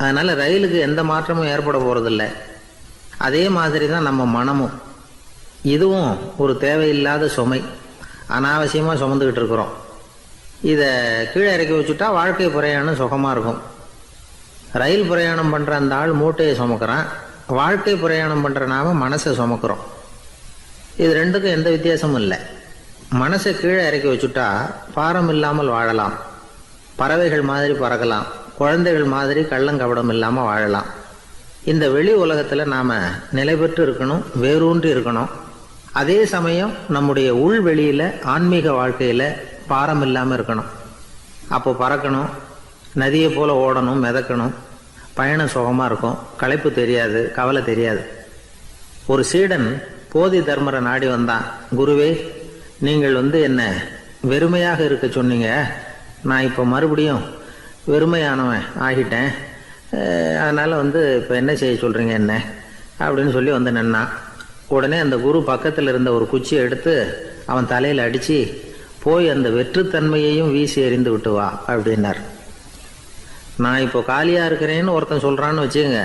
அதனால் ரயிலுக்கு எந்த மாற்றமும் ஏற்பட போகிறதில்ல. அதே மாதிரி தான் நம்ம மனமும். இதுவும் ஒரு தேவையில்லாத சுமை, அனாவசியமாக சுமந்துக்கிட்டு இருக்கிறோம். இதை கீழே இறக்கி வச்சுட்டா வாழ்க்கை பிரயாணம் சுகமாக இருக்கும். ரயில் பிரயாணம் பண்ணுற அந்த ஆள் மூட்டையை சுமக்கிறான், வாழ்க்கை பிரயாணம் பண்ணுற நாம மனசை சுமக்கிறோம். இது ரெண்டுக்கும் எந்த வித்தியாசமும் இல்லை. மனசை கீழே இறக்கி வச்சுட்டா பாரம் இல்லாமல் வாழலாம், பறவைகள் மாதிரி பறக்கலாம், குழந்தைகள் மாதிரி கள்ளங்கபடம் இல்லாமல் வாழலாம். இந்த வெளி உலகத்தில் நாம் நிலை பெற்று இருக்கணும், வேரூன்றி இருக்கணும். அதே சமயம் நம்முடைய உள்வெளியில் ஆன்மீக வாழ்க்கையில் பாரம் இல்லாமல் இருக்கணும். அப்போ பறக்கணும், நதியை போல் ஓடணும், மிதக்கணும். பயணம் சுகமாக இருக்கும், களைப்பு தெரியாது, கவலை தெரியாது. ஒரு சீடன் போதி தர்மரை நாடி வந்தான். குருவே, நீங்கள் என்ன வெறுமையாக இருக்க சொன்னீங்க, நான் இப்போ மறுபடியும் வெறுமையானவன் ஆகிட்டேன், அதனால் இப்போ என்ன செய்ய சொல்கிறீங்க என்ன அப்படின்னு சொல்லி நின்னான். உடனே அந்த குரு பக்கத்தில் இருந்த ஒரு குச்சியை எடுத்து அவன் தலையில் அடித்து, போய் அந்த வெற்றுத்தன்மையையும் வீசி எறிந்து விட்டு வா அப்படின்னார். நான் இப்போ காலியாக இருக்கிறேன்னு ஒருத்தன் சொல்கிறான்னு வச்சுக்கோங்க,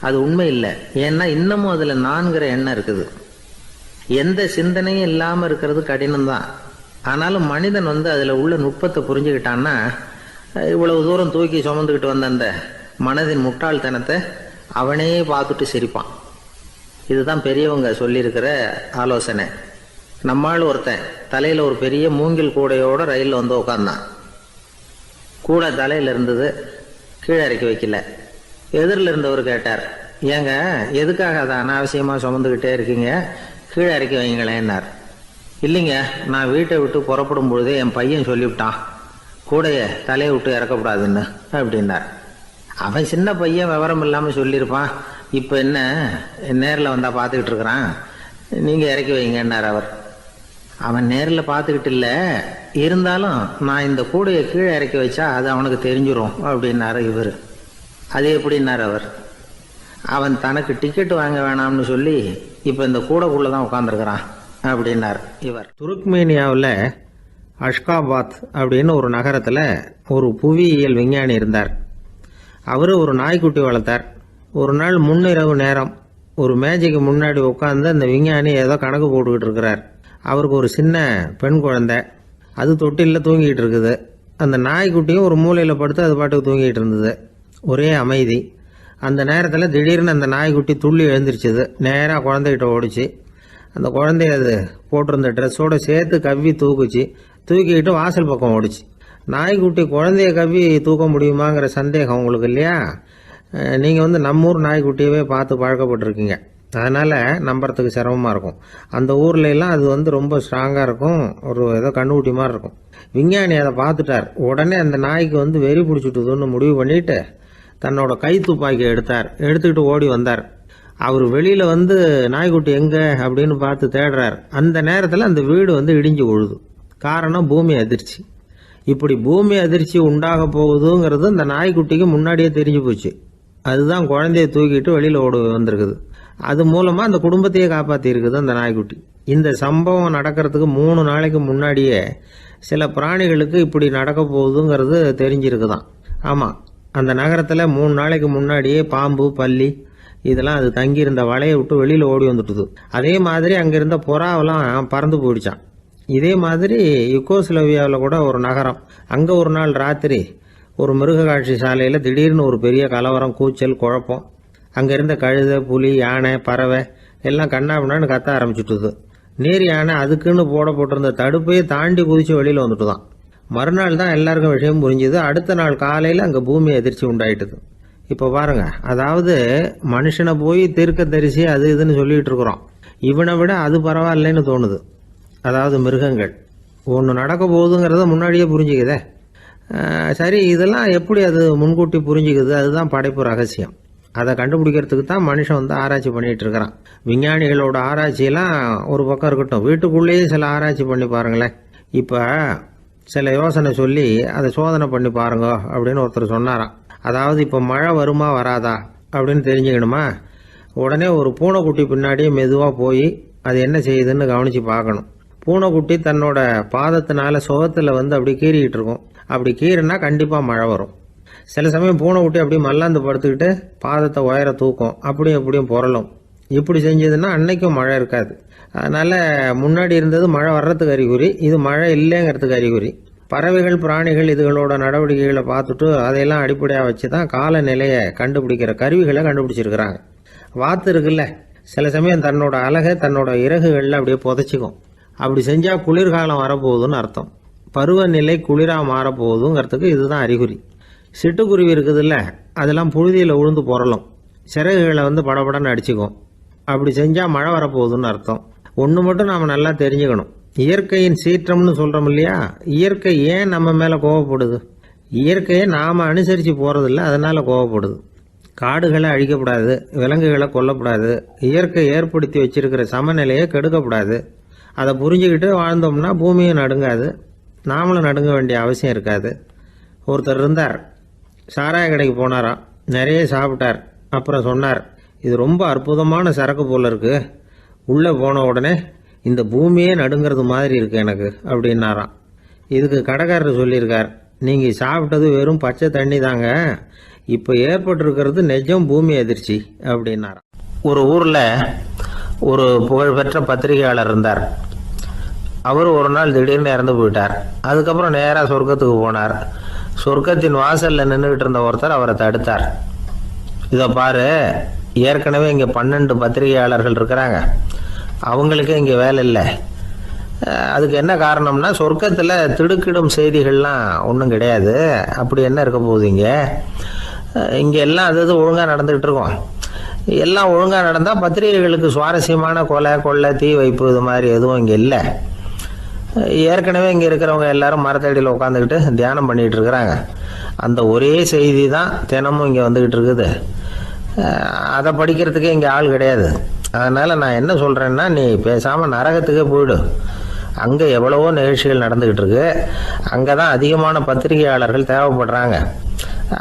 அது உண்மை இல்லை. ஏன்னா இன்னமும் அதில் நான்கிற எண்ணம் இருக்குது. எந்த சிந்தனையும் இல்லாமல் இருக்கிறது கடினம்தான். ஆனாலும் மனிதன் அதில் உள்ள நுட்பத்தை புரிஞ்சுக்கிட்டான்னா இவ்வளவு தூரம் தூக்கி சுமந்துக்கிட்டு வந்த அந்த மனதின் முட்டாள்தனத்தை அவனே பார்த்துட்டு சிரிப்பான். இதுதான் பெரியவங்க சொல்லியிருக்கிற ஆலோசனை. நம்மால் ஒருத்தன் தலையில் ஒரு பெரிய மூங்கில் கூடையோட ரயிலில் உட்காந்தான். கூடை தலையில் இருந்தது, கீழே இறக்கி வைக்கல. எதிரில் இருந்தவர் கேட்டார், ஏங்க எதுக்காக அதை அனாவசியமாக சுமந்துக்கிட்டே இருக்கீங்க, கீழே இறக்கி வைங்களேன்னார். இல்லைங்க, நான் வீட்டை விட்டு புறப்படும் பொழுதே என் பையன் சொல்லிவிட்டான், கூடையை தலையை விட்டு இறக்கக்கூடாதுன்னு அப்படின்னார். அவன் சின்ன பையன், விவரம் இல்லாமல் சொல்லியிருப்பான். இப்போ என்ன நேரில் வந்தால் பார்த்துக்கிட்டு இருக்கிறான், நீங்கள் இறக்கி வைங்கன்னார் அவர். அவன் நேரில் பார்த்துக்கிட்டு இல்லை, இருந்தாலும் நான் இந்த கூடையை கீழே இறக்கி வச்சா அது அவனுக்கு தெரிஞ்சிடும் அப்படின்னாரு இவர். அது எப்படின்னார் அவர். அவன் தனக்கு டிக்கெட் வாங்க வேணாம்னு சொல்லி இப்போ இந்த கூடைக்குள்ளே தான் உட்காந்துருக்கிறான் அப்படின்னார் இவர். துருக்மேனியாவில் அஷ்காபாத் அப்படின்னு ஒரு நகரத்தில் ஒரு புவியியல் விஞ்ஞானி இருந்தார். அவர் ஒரு நாய்க்குட்டி வளர்த்தார். ஒரு நாள் முன்னிரவு நேரம் ஒரு மேஜைக்கு முன்னாடி உட்காந்து அந்த விஞ்ஞானி ஏதோ கணக்கு போட்டுக்கிட்டு இருக்கிறார். அவருக்கு ஒரு சின்ன பெண் குழந்தை, அது தொட்டிலில் தூங்கிட்டு இருக்குது. அந்த நாய்க்குட்டியும் ஒரு மூலையில் படுத்து அது பாட்டுக்கு தூங்கிட்டு இருந்தது. ஒரே அமைதி. அந்த நேரத்தில் திடீர்னு அந்த நாய்க்குட்டி துள்ளி எழுந்திரிச்சது. நேராக குழந்தைகிட்ட ஓடிச்சு. அந்த குழந்தைய அது போட்டிருந்த ட்ரெஸ்ஸோடு சேர்த்து கவ்வி தூக்குச்சு. தூக்கிக்கிட்டு வாசல் பக்கம் ஓடிச்சு. நாய்க்குட்டி குழந்தைய கவ்வி தூக்க முடியுமாங்கிற சந்தேகம் உங்களுக்கு இல்லையா? நீங்கள் நம்மூர் நாய்க்குட்டியவே பார்த்து பழக்கப்பட்டிருக்கீங்க. அதனால் நம்புறதுக்கு சிரமமாக இருக்கும். அந்த ஊர்ல எல்லாம் அது ரொம்ப ஸ்ட்ராங்காக இருக்கும். ஒரு ஏதோ கண்ணுக்குட்டி மாதிரி இருக்கும். விஞ்ஞானி அதை பார்த்துட்டார். உடனே அந்த நாய்க்கு வெறி பிடிச்சிட்டுதுன்னு முடிவு பண்ணிட்டு தன்னோட கை துப்பாக்கி எடுத்துக்கிட்டு ஓடி வந்தார். அவர் வெளியில் நாய்க்குட்டி எங்கே அப்படின்னு பார்த்து தேடுறார். அந்த நேரத்தில் அந்த வீடு இடிஞ்சு விழுது. காரணம் பூமி அதிர்ச்சி. இப்படி பூமி அதிர்ச்சி உண்டாக போகுதுங்கிறது அந்த நாய்க்குட்டிக்கு முன்னாடியே தெரிஞ்சு போச்சு. அதுதான் குழந்தைய தூக்கிட்டு வெளியில் ஓடி வந்திருக்குது. அது மூலமாக அந்த குடும்பத்தையே காப்பாற்றிருக்குது அந்த நாய்க்குட்டி. இந்த சம்பவம் நடக்கிறதுக்கு 3 நாளைக்கு முன்னாடியே சில பிராணிகளுக்கு இப்படி நடக்க போகுதுங்கிறது தெரிஞ்சிருக்குதான். ஆமாம், அந்த நகரத்தில் 3 நாளைக்கு முன்னாடியே பாம்பு, பல்லி இதெல்லாம் அது தங்கியிருந்த வலையை விட்டு வெளியில் ஓடி வந்துட்டுது. அதே மாதிரி அங்கிருந்த புறாவெல்லாம் பறந்து போயிடுச்சான். இதே மாதிரி யுகோஸ்லோவியாவில் கூட ஒரு நகரம். அங்கே ஒரு நாள் ராத்திரி ஒரு மிருக காட்சி சாலையில் திடீர்னு ஒரு பெரிய கலவரம், கூச்சல், குழப்பம். அங்கே இருந்த கழுதை, புலி, யானை, பறவை எல்லாம் கண்ணாபின்னான்னு கத்த ஆரம்பிச்சுட்டுது. நீர் யானை அதுக்குன்னு போட்டிருந்த தடுப்பையே தாண்டி குதிச்சு வெளியில் வந்துட்டுதான். மறுநாள் தான் எல்லாருக்கும் விஷயம் புரிஞ்சுது. அடுத்த நாள் காலையில் அங்கே பூமி அதிர்ச்சி உண்டாயிட்டுது. இப்போ பாருங்க, அதாவது மனுஷனை போய் தீர்க்க தரிசி அது இதுன்னு சொல்லிட்டு இருக்கிறோம். இவனை விட அது பரவாயில்லைன்னு தோணுது. அதாவது மிருகங்கள் ஒன்று நடக்க போகுதுங்கிறத முன்னாடியே புரிஞ்சுக்குதே. சரி, இதெல்லாம் எப்படி அது முன்கூட்டி புரிஞ்சுக்குது? அதுதான் படைப்பு ரகசியம். அதை கண்டுபிடிக்கிறதுக்கு தான் மனுஷன் ஆராய்ச்சி பண்ணிட்டு இருக்கிறான். விஞ்ஞானிகளோட ஆராய்ச்சியெல்லாம் ஒரு பக்கம் இருக்கட்டும், வீட்டுக்குள்ளேயே சில ஆராய்ச்சி பண்ணி பாருங்களேன். இப்போ சில யோசனை சொல்லி அதை சோதனை பண்ணி பாருங்க அப்படின்னு ஒருத்தர் சொன்னாராம். அதாவது இப்போ மழை வருமா வராதா அப்படின்னு தெரிஞ்சுக்கணுமா, உடனே ஒரு பூனைக்குட்டி பின்னாடியே மெதுவாக போய் அது என்ன செய்யுதுன்னு கவனித்து பார்க்கணும். பூனைக்குட்டி தன்னோட பாதத்தினால சுகத்தில் அப்படி கீறிக்கிட்டு இருக்கும். அப்படி கீறினா கண்டிப்பாக மழை வரும். சில சமயம் பூனைக்குட்டி அப்படியே மல்லாந்து படுத்துக்கிட்டு பாதத்தை உயர தூக்கும். அப்படியும் புரளும். இப்படி செஞ்சதுன்னா அன்னைக்கும் மழை இருக்காது. அதனால் முன்னாடி இருந்தது மழை வர்றதுக்கு அறிகுறி, இது மழை இல்லைங்கிறதுக்கு அறிகுறி. பறவைகள், பிராணிகள் இதுகளோட நடவடிக்கைகளை பார்த்துட்டு அதையெல்லாம் அடிப்படையாக வச்சு தான் காலநிலையை கண்டுபிடிக்கிற கருவிகளை கண்டுபிடிச்சிருக்கிறாங்க. வாத்து இருக்குல்ல, சில சமயம் தன்னோட அழகை தன்னோட இறகுகளில் அப்படியே புதைச்சிக்கும். அப்படி செஞ்சால் குளிர்காலம் வரப்போகுதுன்னு அர்த்தம். பருவநிலை குளிராக மாறப்போகுதுங்கிறதுக்கு இதுதான் அறிகுறி. சிட்டுக்குருவி இருக்குதுல்ல, அதெல்லாம் புழுதியில் விழுந்து புரளும். சிறகுகளை படபடன்னு அடிச்சுக்கும். அப்படி செஞ்சால் மழை வரப்போகுதுன்னு அர்த்தம். ஒன்று மட்டும் நாம் நல்லா தெரிஞ்சுக்கணும். இயற்கையின் சீற்றம்னு சொல்கிறோம் இல்லையா, இயற்கை ஏன் நம்ம மேலே கோவப்படுது? இயற்கையை நாம் அனுசரித்து போகிறதில்ல, அதனால் கோவப்படுது. காடுகளை அழிக்கப்படாது, விலங்குகளை கொல்லப்படாது, இயற்கை ஏற்படுத்தி வச்சிருக்கிற சமநிலையை கெடுக்கப்படாது. அதை புரிஞ்சுக்கிட்டு வாழ்ந்தோம்னா பூமியும் நடுங்காது, நாமளும் நடுங்க வேண்டிய அவசியம் இருக்காது. ஒருத்தர் இருந்தார், சாராய கடைக்கு போனாராம். நிறைய சாப்பிட்டார். அப்புறம் சொன்னார், இது ரொம்ப அற்புதமான சரக்கு போல இருக்கு. உள்ளே போன உடனே இந்த பூமியே நடுங்கிறது மாதிரி இருக்கு எனக்கு அப்படின்னாராம். இதுக்கு கடைக்காரர் சொல்லியிருக்கார், நீங்கள் சாப்பிட்டது வெறும் பச்சை தண்ணி தாங்க, இப்போ ஏற்பட்டிருக்கிறது நிஜம் பூமி அதிர்ச்சி அப்படின்னாராம். ஒரு ஊரில் ஒரு புகழ்பெற்ற பத்திரிகையாளர் இருந்தார். அவர் ஒரு நாள் திடீர்னு இறந்து போயிட்டார். அதுக்கப்புறம் நேராக சொர்க்கத்துக்கு போனார். சொர்க்கத்தின் வாசலில் நின்றுக்கிட்டு இருந்த ஒருத்தர் அவரை தடுத்தார். இதை பாரு, ஏற்கனவே இங்கே 12 பத்திரிகையாளர்கள் இருக்கிறாங்க, அவங்களுக்கே இங்கே வேலை இல்லை. அதுக்கு என்ன காரணம்னா, சொர்க்கத்தில் திடுக்கிடும் செய்திகள்லாம் ஒன்றும் கிடையாது. அப்படி என்ன இருக்க போகுது? இங்கே எல்லாம் அது ஒழுங்காக நடந்துக்கிட்டு இருக்கோம். எல்லாம் ஒழுங்காக நடந்தால் பத்திரிகைகளுக்கு சுவாரஸ்யமான கொலை, கொள்ளை, தீ வைப்பு இது மாதிரி எதுவும் இங்கே இல்லை. ஏற்கனவே இங்கே இருக்கிறவங்க எல்லாரும் மரத்தடியில் உட்காந்துக்கிட்டு தியானம் பண்ணிகிட்டு இருக்கிறாங்க. அந்த ஒரே செய்தி தான் தினமும் இங்கே வந்துக்கிட்டு இருக்குது. அதை படிக்கிறதுக்கே இங்கே ஆள் கிடையாது. அதனால் நான் என்ன சொல்கிறேன்னா, நீ பேசாமல் நரகத்துக்கே போயிடு. அங்கே எவ்வளவோ நிகழ்ச்சிகள் நடந்துக்கிட்டு இருக்கு. அங்கே தான் அதிகமான பத்திரிகையாளர்கள் தேவைப்படுறாங்க.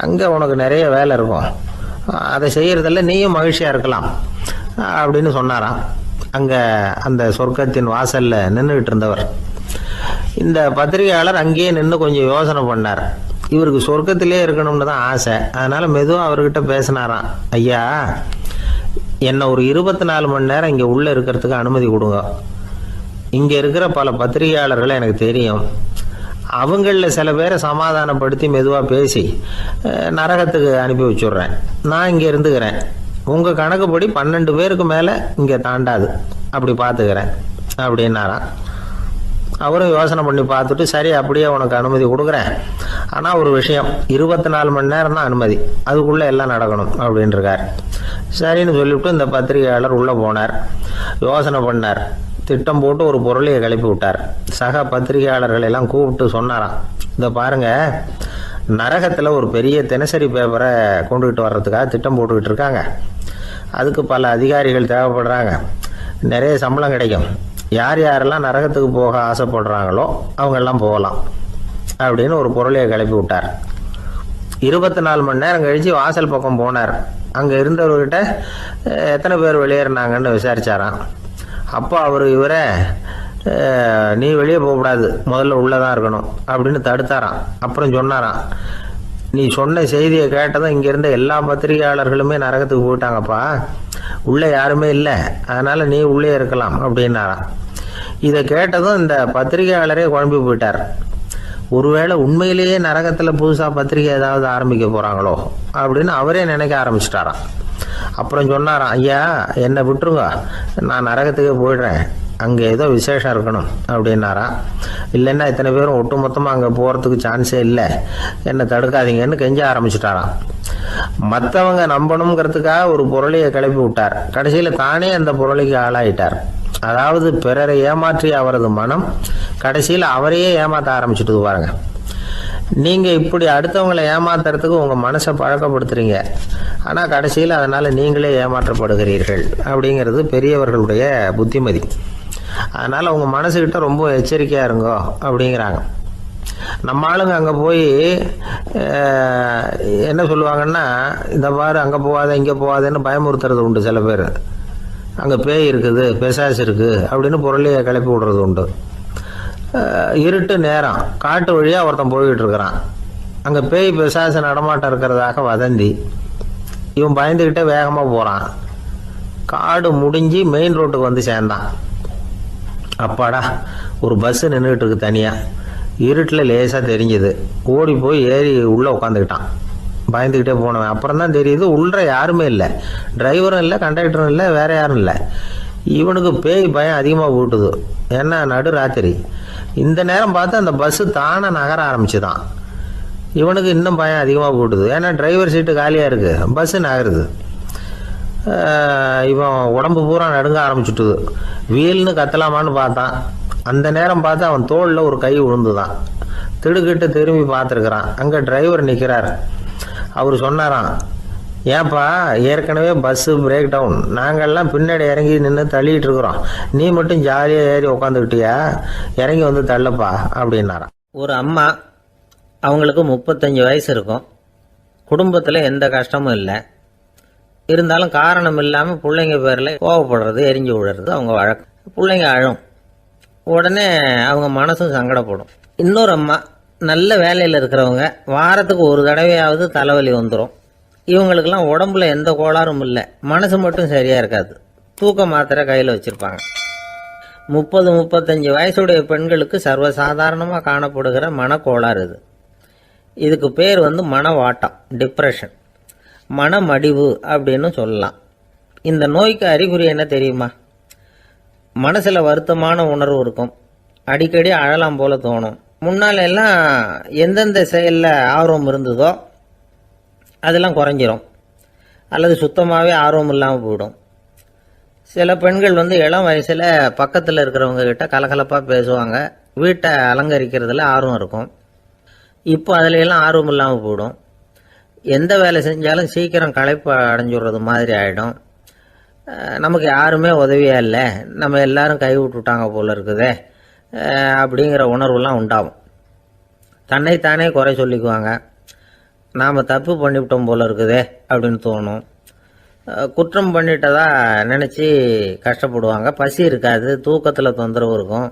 அங்கே உனக்கு நிறைய வேலை இருக்கும். அதை செய்கிறதில்ல நீயும் மகிழ்ச்சியாக இருக்கலாம் அப்படின்னு சொன்னாராம். அங்கே அந்த சொர்க்கத்தின் வாசலில் நின்றுக்கிட்டு இருந்தவர். இந்த பத்திரிகையாளர் அங்கேயே நின்று கொஞ்சம் யோசனை பண்ணார். இவருக்கு சொர்க்கத்திலே இருக்கணும்னு தான் ஆசை. அதனால் மெதுவாக அவர்கிட்ட பேசினாராம். ஐயா, என்னை ஒரு 24 மணி நேரம் இங்கே உள்ளே இருக்கிறதுக்கு அனுமதி கொடுங்க. இங்கே இருக்கிற பல பத்திரிகையாளர்களை எனக்கு தெரியும். அவங்களில் சில பேரை சமாதானப்படுத்தி மெதுவாக பேசி நரகத்துக்கு அனுப்பி வச்சுட்றேன். நான் இங்கே இருந்துக்கிறேன். உங்கள் கணக்குப்படி 12 பேருக்கு மேலே இங்கே தாண்டாது, அப்படி பார்த்துக்கிறேன் அப்படின்னாராம். அவரும் யோசனை பண்ணி பார்த்துட்டு, சரி அப்படியே உனக்கு அனுமதி கொடுக்குறேன், ஆனால் ஒரு விஷயம், 24 மணி நேரம் தான் அனுமதி, அதுக்குள்ளே எல்லாம் நடக்கணும் அப்படின்ட்டுருக்கார். சரின்னு சொல்லிவிட்டு இந்த பத்திரிகையாளர் உள்ளே போனார். யோசனை பண்ணார், திட்டம் போட்டு ஒரு பொருளையை கிளப்பி விட்டார். சக பத்திரிகையாளர்கள் எல்லாம் கூப்பிட்டு சொன்னாராம், இந்த பாருங்க, நரகத்தில் ஒரு பெரிய தினசரி பேப்பரை கொண்டுகிட்டு வர்றதுக்காக திட்டம் போட்டுக்கிட்டு இருக்காங்க. அதுக்கு பல அதிகாரிகள் தேவைப்படுறாங்க, நிறைய சம்பளம் கிடைக்கும். யார் யாரெல்லாம் நரகத்துக்கு போக ஆசைப்படுறாங்களோ அவங்கெல்லாம் போகலாம் அப்படின்னு ஒரு பொருளையை கிளப்பி விட்டார். 24 மணி நேரம் கழித்து வாசல் பக்கம் போனார். அங்கே இருந்தவர்கிட்ட எத்தனை பேர் வெளியேறினாங்கன்னு விசாரிச்சாராம். அப்போ அவர் இவரை, நீ வெளியே போகக்கூடாது, முதல்ல உள்ளே தான் இருக்கணும் அப்படின்னு தடுத்தாராம். அப்புறம் சொன்னாராம், நீ சொன்ன செய்தியை கேட்டதும் இங்கேருந்த எல்லா பத்திரிகையாளர்களுமே நரகத்துக்கு போயிட்டாங்கப்பா, உள்ளே யாருமே இல்லை, அதனால் நீ உள்ளே இருக்கலாம் அப்படின்னாராம். இதை கேட்டதும் இந்த பத்திரிகையாளரே குழம்பி போயிட்டார். ஒருவேளை உண்மையிலேயே நரகத்தில் புதுசாக பத்திரிகை ஏதாவது ஆரம்பிக்க போகிறாங்களோ அப்படின்னு அவரே நினைக்க ஆரம்பிச்சிட்டாராம். அப்புறம் சொன்னாராம், ஐயா என்னை விட்டுருங்க, நான் நரகத்துக்கே போயிடுறேன், அங்கே ஏதோ விசேஷம் இருக்கணும் அப்படின்னாராம். இல்லைன்னா இத்தனை பேரும் ஒட்டு மொத்தமாக அங்கே போகிறதுக்கு சான்ஸே இல்லை, என்னை தடுக்காதீங்கன்னு கெஞ்ச ஆரம்பிச்சிட்டாராம். மற்றவங்க நம்பணுங்கிறதுக்காக ஒரு பொருளையை கிளப்பி விட்டார். கடைசியில் தானே அந்த பொருளைக்கு ஆளாயிட்டார். அதாவது பிறரை ஏமாற்றிய அவரது மனம் கடைசியில் அவரையே ஏமாற்ற ஆரம்பிச்சுட்டு பாருங்க. நீங்கள் இப்படி அடுத்தவங்களை ஏமாத்துறதுக்கு உங்கள் மனசை பழக்கப்படுத்துறீங்க, ஆனால் கடைசியில் அதனால் நீங்களே ஏமாற்றப்படுகிறீர்கள் அப்படிங்கிறது பெரியவர்களுடைய புத்திமதி. அதனால் உங்கள் மனசுக்கிட்ட ரொம்ப எச்சரிக்கையாக இருங்கோ அப்படிங்கிறாங்க. நம்ம ஆளுங்க அங்கே போய் என்ன சொல்லுவாங்கன்னா, இந்த பாரு அங்கே போகாத இங்கே போகாதேன்னு பயமுறுத்துறது உண்டு. சில பேர் அங்கே பேய் இருக்குது, பிசாசு இருக்குது அப்படின்னு பொருளையை கிளப்பி விடுறது உண்டு. இருட்டு நேரம், காட்டு வழியாக ஒருத்தன் போய்கிட்டு இருக்கிறான். அங்கே பேய் பிசாசு நடமாட்டம் இருக்கிறதாக வதந்தி. இவன் பயந்துக்கிட்டே வேகமாக போகிறான். காடு முடிஞ்சு மெயின் ரோட்டுக்கு வந்து சேர்ந்தான். அப்பாடா, ஒரு பஸ்ஸு நின்றுக்கிட்டு இருக்கு தனியாக. இருட்டில் லேசாக தெரிஞ்சுது. ஓடி போய் ஏறி உள்ளே உட்காந்துக்கிட்டான். பயந்துக்கிட்டே போனவன் அப்புறம் தான் தெரியுது, உள்ள யாருமே இல்லை, டிரைவரும் இல்லை, கண்டக்டரும் இல்லை, வேற யாரும் இல்லை. இவனுக்கு பேய் பயம் அதிகமாக போட்டுது. ஏன்னா நடு ராத்திரி. இந்த நேரம் பார்த்து அந்த பஸ்ஸு தானே நகர ஆரம்பிச்சுதான். இவனுக்கு இன்னும் பயம் அதிகமாக போட்டுது. ஏன்னா டிரைவர் சீட்டு காலியாக இருக்குது, பஸ்ஸு நகருது. இவன் உடம்பு பூரா நடுங்க ஆரம்பிச்சுட்டுது. வீல்னு கத்தலாமான்னு பார்த்தான். அந்த நேரம் பார்த்து அவன் தோளில் ஒரு கை விழுந்துதான். திடுக்கிட்டு திரும்பி பார்த்துருக்குறான். அங்கே டிரைவர் நிற்கிறார். அவர் சொன்னாராம், ஏன்பா ஏற்கனவே பஸ்ஸு பிரேக் டவுன், நாங்கள்லாம் பின்னாடி இறங்கி நின்று தள்ளிட்டு இருக்கிறோம், நீ மட்டும் ஜாலியாக ஏறி உக்காந்துக்கிட்டியா, இறங்கி வந்து தள்ளப்பா அப்படின்னாராம். ஒரு அம்மா, அவங்களுக்கு 35 வயசு இருக்கும். குடும்பத்தில் எந்த கஷ்டமும் இல்லை. இருந்தாலும் காரணம் இல்லாமல் பிள்ளைங்க பேரில் கோவப்படுறது, எரிஞ்சு விடுறது அவங்க வழக்கம். பிள்ளைங்க அழும். உடனே அவங்க மனசும் சங்கடப்படும். இன்னொரு அம்மா, நல்ல வேலையில் இருக்கிறவங்க, வாரத்துக்கு ஒரு தடவையாவது தலைவலி வந்துடும். இவங்களுக்கெல்லாம் உடம்புல எந்த கோளாறும் இல்லை, மனசு மட்டும் சரியாக இருக்காது. தூக்க மாத்திரை கையில் வச்சுருப்பாங்க. 30-35 வயசுடைய பெண்களுக்கு சர்வசாதாரணமாக காணப்படுகிற மனக்கோளாறு இது. இதுக்கு பேர் மனவாட்டம், டிப்ரெஷன், மனமடிவு அப்படின்னு சொல்லலாம். இந்த நோய்க்கு அறிகுறி என்ன தெரியுமா? மனசில் வருத்தமான உணர்வு இருக்கும், அடிக்கடி அழலாம் போல தோணும். முன்னால் எல்லாம் எந்தெந்த செயலில் ஆர்வம் இருந்ததோ அதெல்லாம் குறைஞ்சிரும், அல்லது சுத்தமாகவே ஆர்வம் இல்லாமல் போயிடும். சில பெண்கள் இளம் வயசில் பக்கத்தில் இருக்கிறவங்க கிட்ட கலகலப்பாக பேசுவாங்க, வீட்டை அலங்கரிக்கிறதுல ஆர்வம் இருக்கும். இப்போ அதில் எல்லாம் ஆர்வம் இல்லாமல் போயிடும். எந்த வேலை செஞ்சாலும் சீக்கிரம் களைப்பு அடைஞ்சுடுறது மாதிரி ஆகிடும். நமக்கு யாருமே உதவியாக இல்லை, நம்ம எல்லாரும் கை விட்டுட்டாங்க போல இருக்குதே அப்படிங்கிற உணர்வுலாம் உண்டாகும். தன்னைத்தானே குறை சொல்லிக்குவாங்க. நாம் தப்பு பண்ணிவிட்டோம் போல இருக்குதே அப்படின்னு தோணும். குற்றம் பண்ணிட்டதா நினச்சி கஷ்டப்படுவாங்க. பசி இருக்காது, தூக்கத்தில் தொந்தரவு இருக்கும்.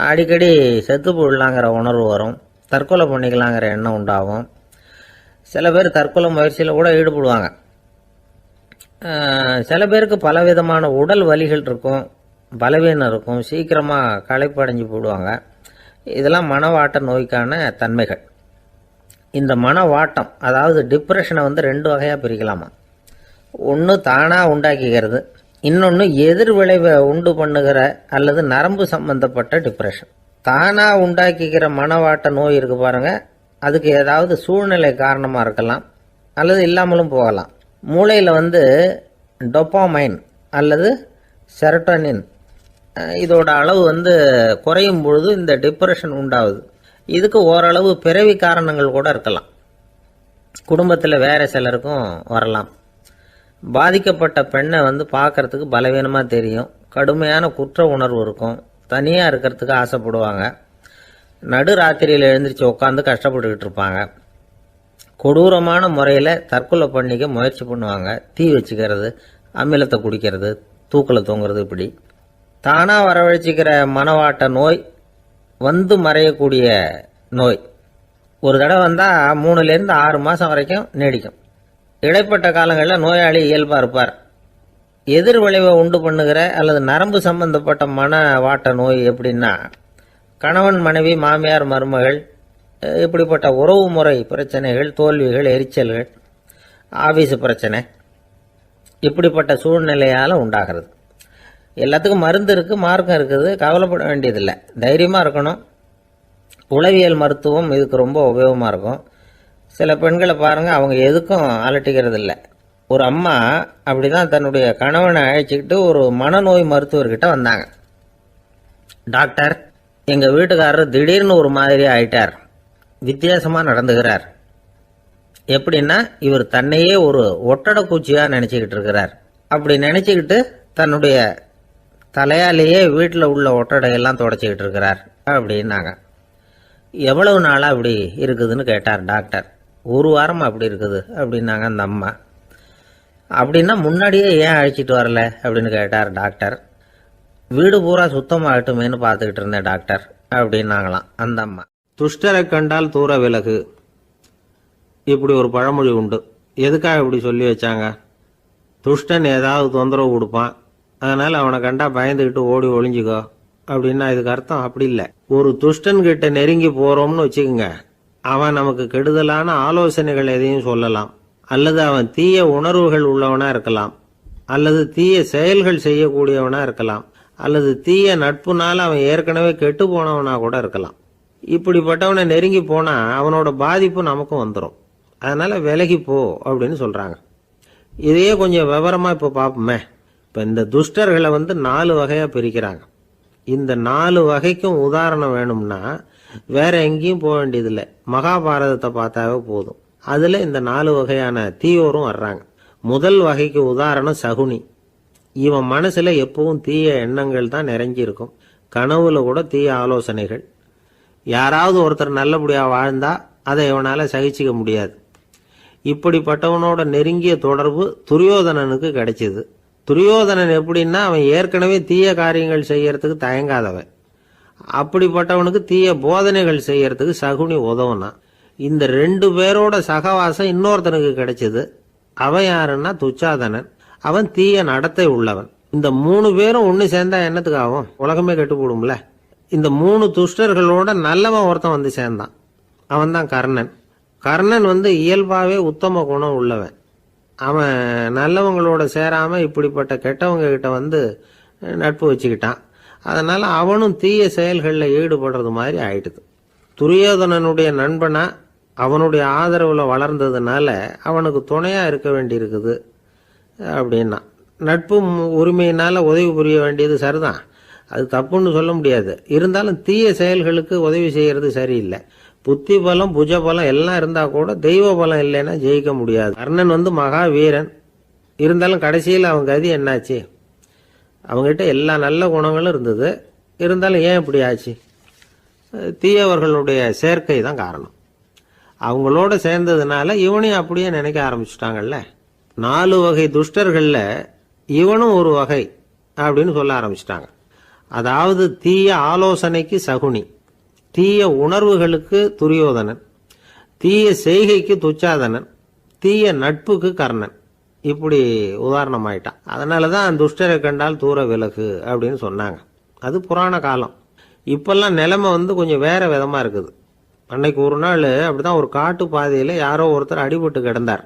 அடிக்கடி செத்து போடலாங்கிற உணர்வு வரும். தற்கொலை பண்ணிக்கலாங்கிற எண்ணம் உண்டாகும். சில பேர் தற்கொலை முயற்சியில் கூட ஈடுபடுவாங்க. சில பேருக்கு பலவிதமான உடல் வலிகள் இருக்கும், பலவீனம் இருக்கும், சீக்கிரமாக களைப்படைஞ்சு போடுவாங்க. இதெல்லாம் மனவாட்ட நோய்க்கான தன்மைகள். இந்த மனவாட்டம், அதாவது டிப்ரெஷனை வந்து 2 வகையாக பிரிக்கலாமா. ஒன்று தானாக உண்டாக்கிக்கிறது, இன்னொன்று எதிர் விளைவை உண்டு பண்ணுகிற அல்லது நரம்பு சம்பந்தப்பட்ட டிப்ரெஷன். தானாக உண்டாக்கிக்கிற மனவாட்ட நோய் இருக்கு பாருங்க, அதுக்கு ஏதாவது சூழ்நிலை காரணமாக இருக்கலாம் அல்லது இல்லாமலும் போகலாம். மூளையில் வந்து டொப்பாமைன் அல்லது செரட்டோனின் இதோட அளவு வந்து குறையும் பொழுது இந்த டிப்ரெஷன் உண்டாகுது. இதுக்கு ஓரளவு பிறவி காரணங்கள் கூட இருக்கலாம். குடும்பத்தில் வேற சிலருக்கும் வரலாம். பாதிக்கப்பட்ட பெண்ணை வந்து பார்க்கறதுக்கு பலவீனமாக தெரியும், கடுமையான குற்ற உணர்வு இருக்கும், தனியாக இருக்கிறதுக்கு ஆசைப்படுவாங்க, நடு ராத்திரியில் எழுந்திரிச்சு உட்காந்து கஷ்டப்பட்டுக்கிட்டு இருப்பாங்க, கொடூரமான முறையில் தற்கொலை பண்ணிக்க முயற்சி பண்ணுவாங்க, தீ வச்சுக்கிறது, அமிலத்தை குடிக்கிறது, தூக்கில் தொங்குறது. இப்படி தானாக வரவழைச்சிக்கிற மனவாட்ட நோய் வந்து மறையக்கூடிய நோய். ஒரு தடவை வந்தால் 3லேருந்து 6 மாதம் வரைக்கும் நீடிக்கும். இடைப்பட்ட காலங்களில் நோயாளி இயல்பாக இருப்பார். எதிர் விளைவை உண்டு பண்ணுகிற அல்லது நரம்பு சம்பந்தப்பட்ட மனவாட்ட நோய் எப்படின்னா, கணவன் மனைவி மாமியார் மருமகள் இப்படிப்பட்ட உறவு முறை பிரச்சனைகள், தோல்விகள், எரிச்சல்கள், ஆபீஸ் பிரச்சனை, இப்படிப்பட்ட சூழ்நிலையால் உண்டாகிறது. எல்லாத்துக்கும் மருந்து இருக்குது, மார்க்கம் இருக்குது, கவலைப்பட வேண்டியதில்லை, தைரியமாக இருக்கணும். உளவியல் மருத்துவம் இதுக்கு ரொம்ப உபயோகமாக இருக்கும். சில பெண்களை பாருங்கள், அவங்க எதுக்கும் அலட்டிக்கிறது இல்லை. ஒரு அம்மா அப்படிதான் தன்னுடைய கணவனை அழைச்சிக்கிட்டு ஒரு மனநோய் மருத்துவர்கிட்ட வந்தாங்க. டாக்டர், எங்கள் வீட்டுக்காரர் திடீர்னு ஒரு மாதிரி ஆயிட்டார், வித்தியாசமாக நடந்துகிறார். எப்படின்னா, இவர் தன்னையே ஒரு ஒட்டடை பூச்சியாக நினச்சிக்கிட்டு இருக்கிறார். அப்படி நினச்சிக்கிட்டு தன்னுடைய தலையாலேயே வீட்டில் உள்ள ஒட்டடையெல்லாம் தொடச்சிக்கிட்டு இருக்கிறார் அப்படின்னாங்க. எவ்வளவு நாளாக அப்படி இருக்குதுன்னு கேட்டார் டாக்டர். 1 வாரமாக அப்படி இருக்குது அப்படின்னாங்க அந்த அம்மா. அப்படின்னா முன்னாடியே ஏன் அழைச்சிட்டு வரல அப்படின்னு கேட்டார் டாக்டர். வீடு பூரா சுத்தமாகட்டுமேனு பார்த்துக்கிட்டு இருந்தேன் டாக்டர் அப்படின்னாங்களாம் அந்த அம்மா. துஷ்டரை கண்டால் தூர விலகு, இப்படி ஒரு பழமொழி உண்டு. எதுக்காக இப்படி சொல்லி வச்சாங்க? துஷ்டன் ஏதாவது தொந்தரவு கொடுப்பான், அதனால் அவனை கண்டா பயந்துக்கிட்டு ஓடி ஒளிஞ்சிக்கோ அப்படின்னா இதுக்கு அர்த்தம் அப்படி இல்லை. ஒரு துஷ்டன் கிட்ட நெருங்கி போறோம்னு வச்சுக்கோங்க, அவன் நமக்கு கெடுதலான ஆலோசனைகள் எதையும் சொல்லலாம், அல்லது அவன் தீய உணர்வுகள் உள்ளவனா இருக்கலாம், அல்லது தீய செயல்கள் செய்யக்கூடியவனா இருக்கலாம், அல்லது தீய நட்புனால அவன் ஏற்கனவே கெட்டு போனவனா கூட இருக்கலாம். இப்படிப்பட்டவனை நெருங்கி போனா அவனோட பாதிப்பு நமக்கும் வந்துடும். அதனால விலகி போ அப்படின்னு சொல்றாங்க. இதையே கொஞ்சம் விவரமா இப்ப பார்ப்போமே. இப்ப இந்த துஷ்டர்களை வந்து 4 வகையா பிரிக்கிறாங்க. இந்த 4 வகைக்கும் உதாரணம் வேணும்னா வேற எங்கேயும் போக வேண்டியதில்லை, மகாபாரதத்தை பார்த்தாவே போதும். அதுல இந்த 4 வகையான தீயோரும் வர்றாங்க. முதல் வகைக்கு உதாரணம் சகுனி. இவன் மனசுல எப்பவும் தீய எண்ணங்கள் தான் நிறைஞ்சி இருக்கும், கனவுல கூட தீய ஆலோசனைகள். யாராவது ஒருத்தர் நல்லபடியா வாழ்ந்தா அதை இவனால சகிச்சிக்க முடியாது. இப்படிப்பட்டவனோட நெருங்கிய தொடர்பு துரியோதனனுக்கு கிடைச்சது. துரியோதனன் எப்படின்னா, அவன் ஏற்கனவே தீய காரியங்கள் செய்யறதுக்கு தயங்காதவன். அப்படிப்பட்டவனுக்கு தீய போதனைகள் செய்யறதுக்கு சகுனி உதவுனா. இந்த 2 பேரோட சகவாசம் இன்னொருத்தனுக்கு கிடைச்சது. அவன் யாருன்னா துச்சாதனன். அவன் தீய நடத்தை உள்ளவன். இந்த 3 பேரும் ஒன்னு சேர்ந்தா என்னத்துக்கு ஆகும்? உலகமே கெட்டு போடும்ல. இந்த 3 துஷ்டர்களோட நல்லவன் ஒருத்தன் வந்து சேர்ந்தான், அவன் தான் கர்ணன். கர்ணன் வந்து இயல்பாவே உத்தம குணம் உள்ளவன். அவன் நல்லவங்களோட சேராம இப்படிப்பட்ட கெட்டவங்க கிட்ட வந்து நட்பு வச்சுக்கிட்டான். அதனால அவனும் தீய செயல்களில் ஈடுபடுறது மாதிரி ஆயிடுது. துரியோதனனுடைய நண்பனா அவனுடைய ஆதரவுல வளர்ந்ததுனால அவனுக்கு துணையா இருக்க வேண்டி இருக்குது அப்படின்னா. நட்பு உரிமையினால உதவி புரிய வேண்டியது சரிதான், அது தப்புன்னு சொல்ல முடியாது. இருந்தாலும் தீய செயல்களுக்கு உதவி செய்யறது சரியில்லை. புத்தி பலம், புஜ பலம் எல்லாம் இருந்தா கூட தெய்வ பலம் இல்லைன்னா ஜெயிக்க முடியாது. கர்ணன் வந்து மகா வீரன், இருந்தாலும் கடைசியில் அவன் கதி என்னாச்சு? அவங்ககிட்ட எல்லா நல்ல குணங்களும் இருந்தது, இருந்தாலும் ஏன் இப்படி ஆச்சு? தீயவர்களுடைய சேர்க்கை தான் காரணம். அவங்களோட சேர்ந்ததுனால இவனையும் அப்படியே நினைக்க ஆரம்பிச்சுட்டாங்கல்ல. 4 வகை துஷ்டர்கள்ல இவனும் ஒரு வகை அப்படின்னு சொல்ல ஆரம்பிச்சிட்டாங்க. அதாவது தீய ஆலோசனைக்கு சகுனி, தீய உணர்வுகளுக்கு துரியோதனன், தீய செய்கைக்கு துச்சாதனன், தீய நட்புக்கு கர்ணன். இப்படி உதாரணமாயிட்டான். அதனாலதான் துஷ்டரை கண்டால் தூர விலகு அப்படின்னு சொன்னாங்க. அது புராண காலம். இப்பெல்லாம் நிலைமை கொஞ்சம் வேற விதமா இருக்குது. அன்னைக்கு ஒரு நாள் அப்படிதான் ஒரு காட்டு பாதையில யாரோ ஒருத்தர் அடிபட்டு கிடந்தார்.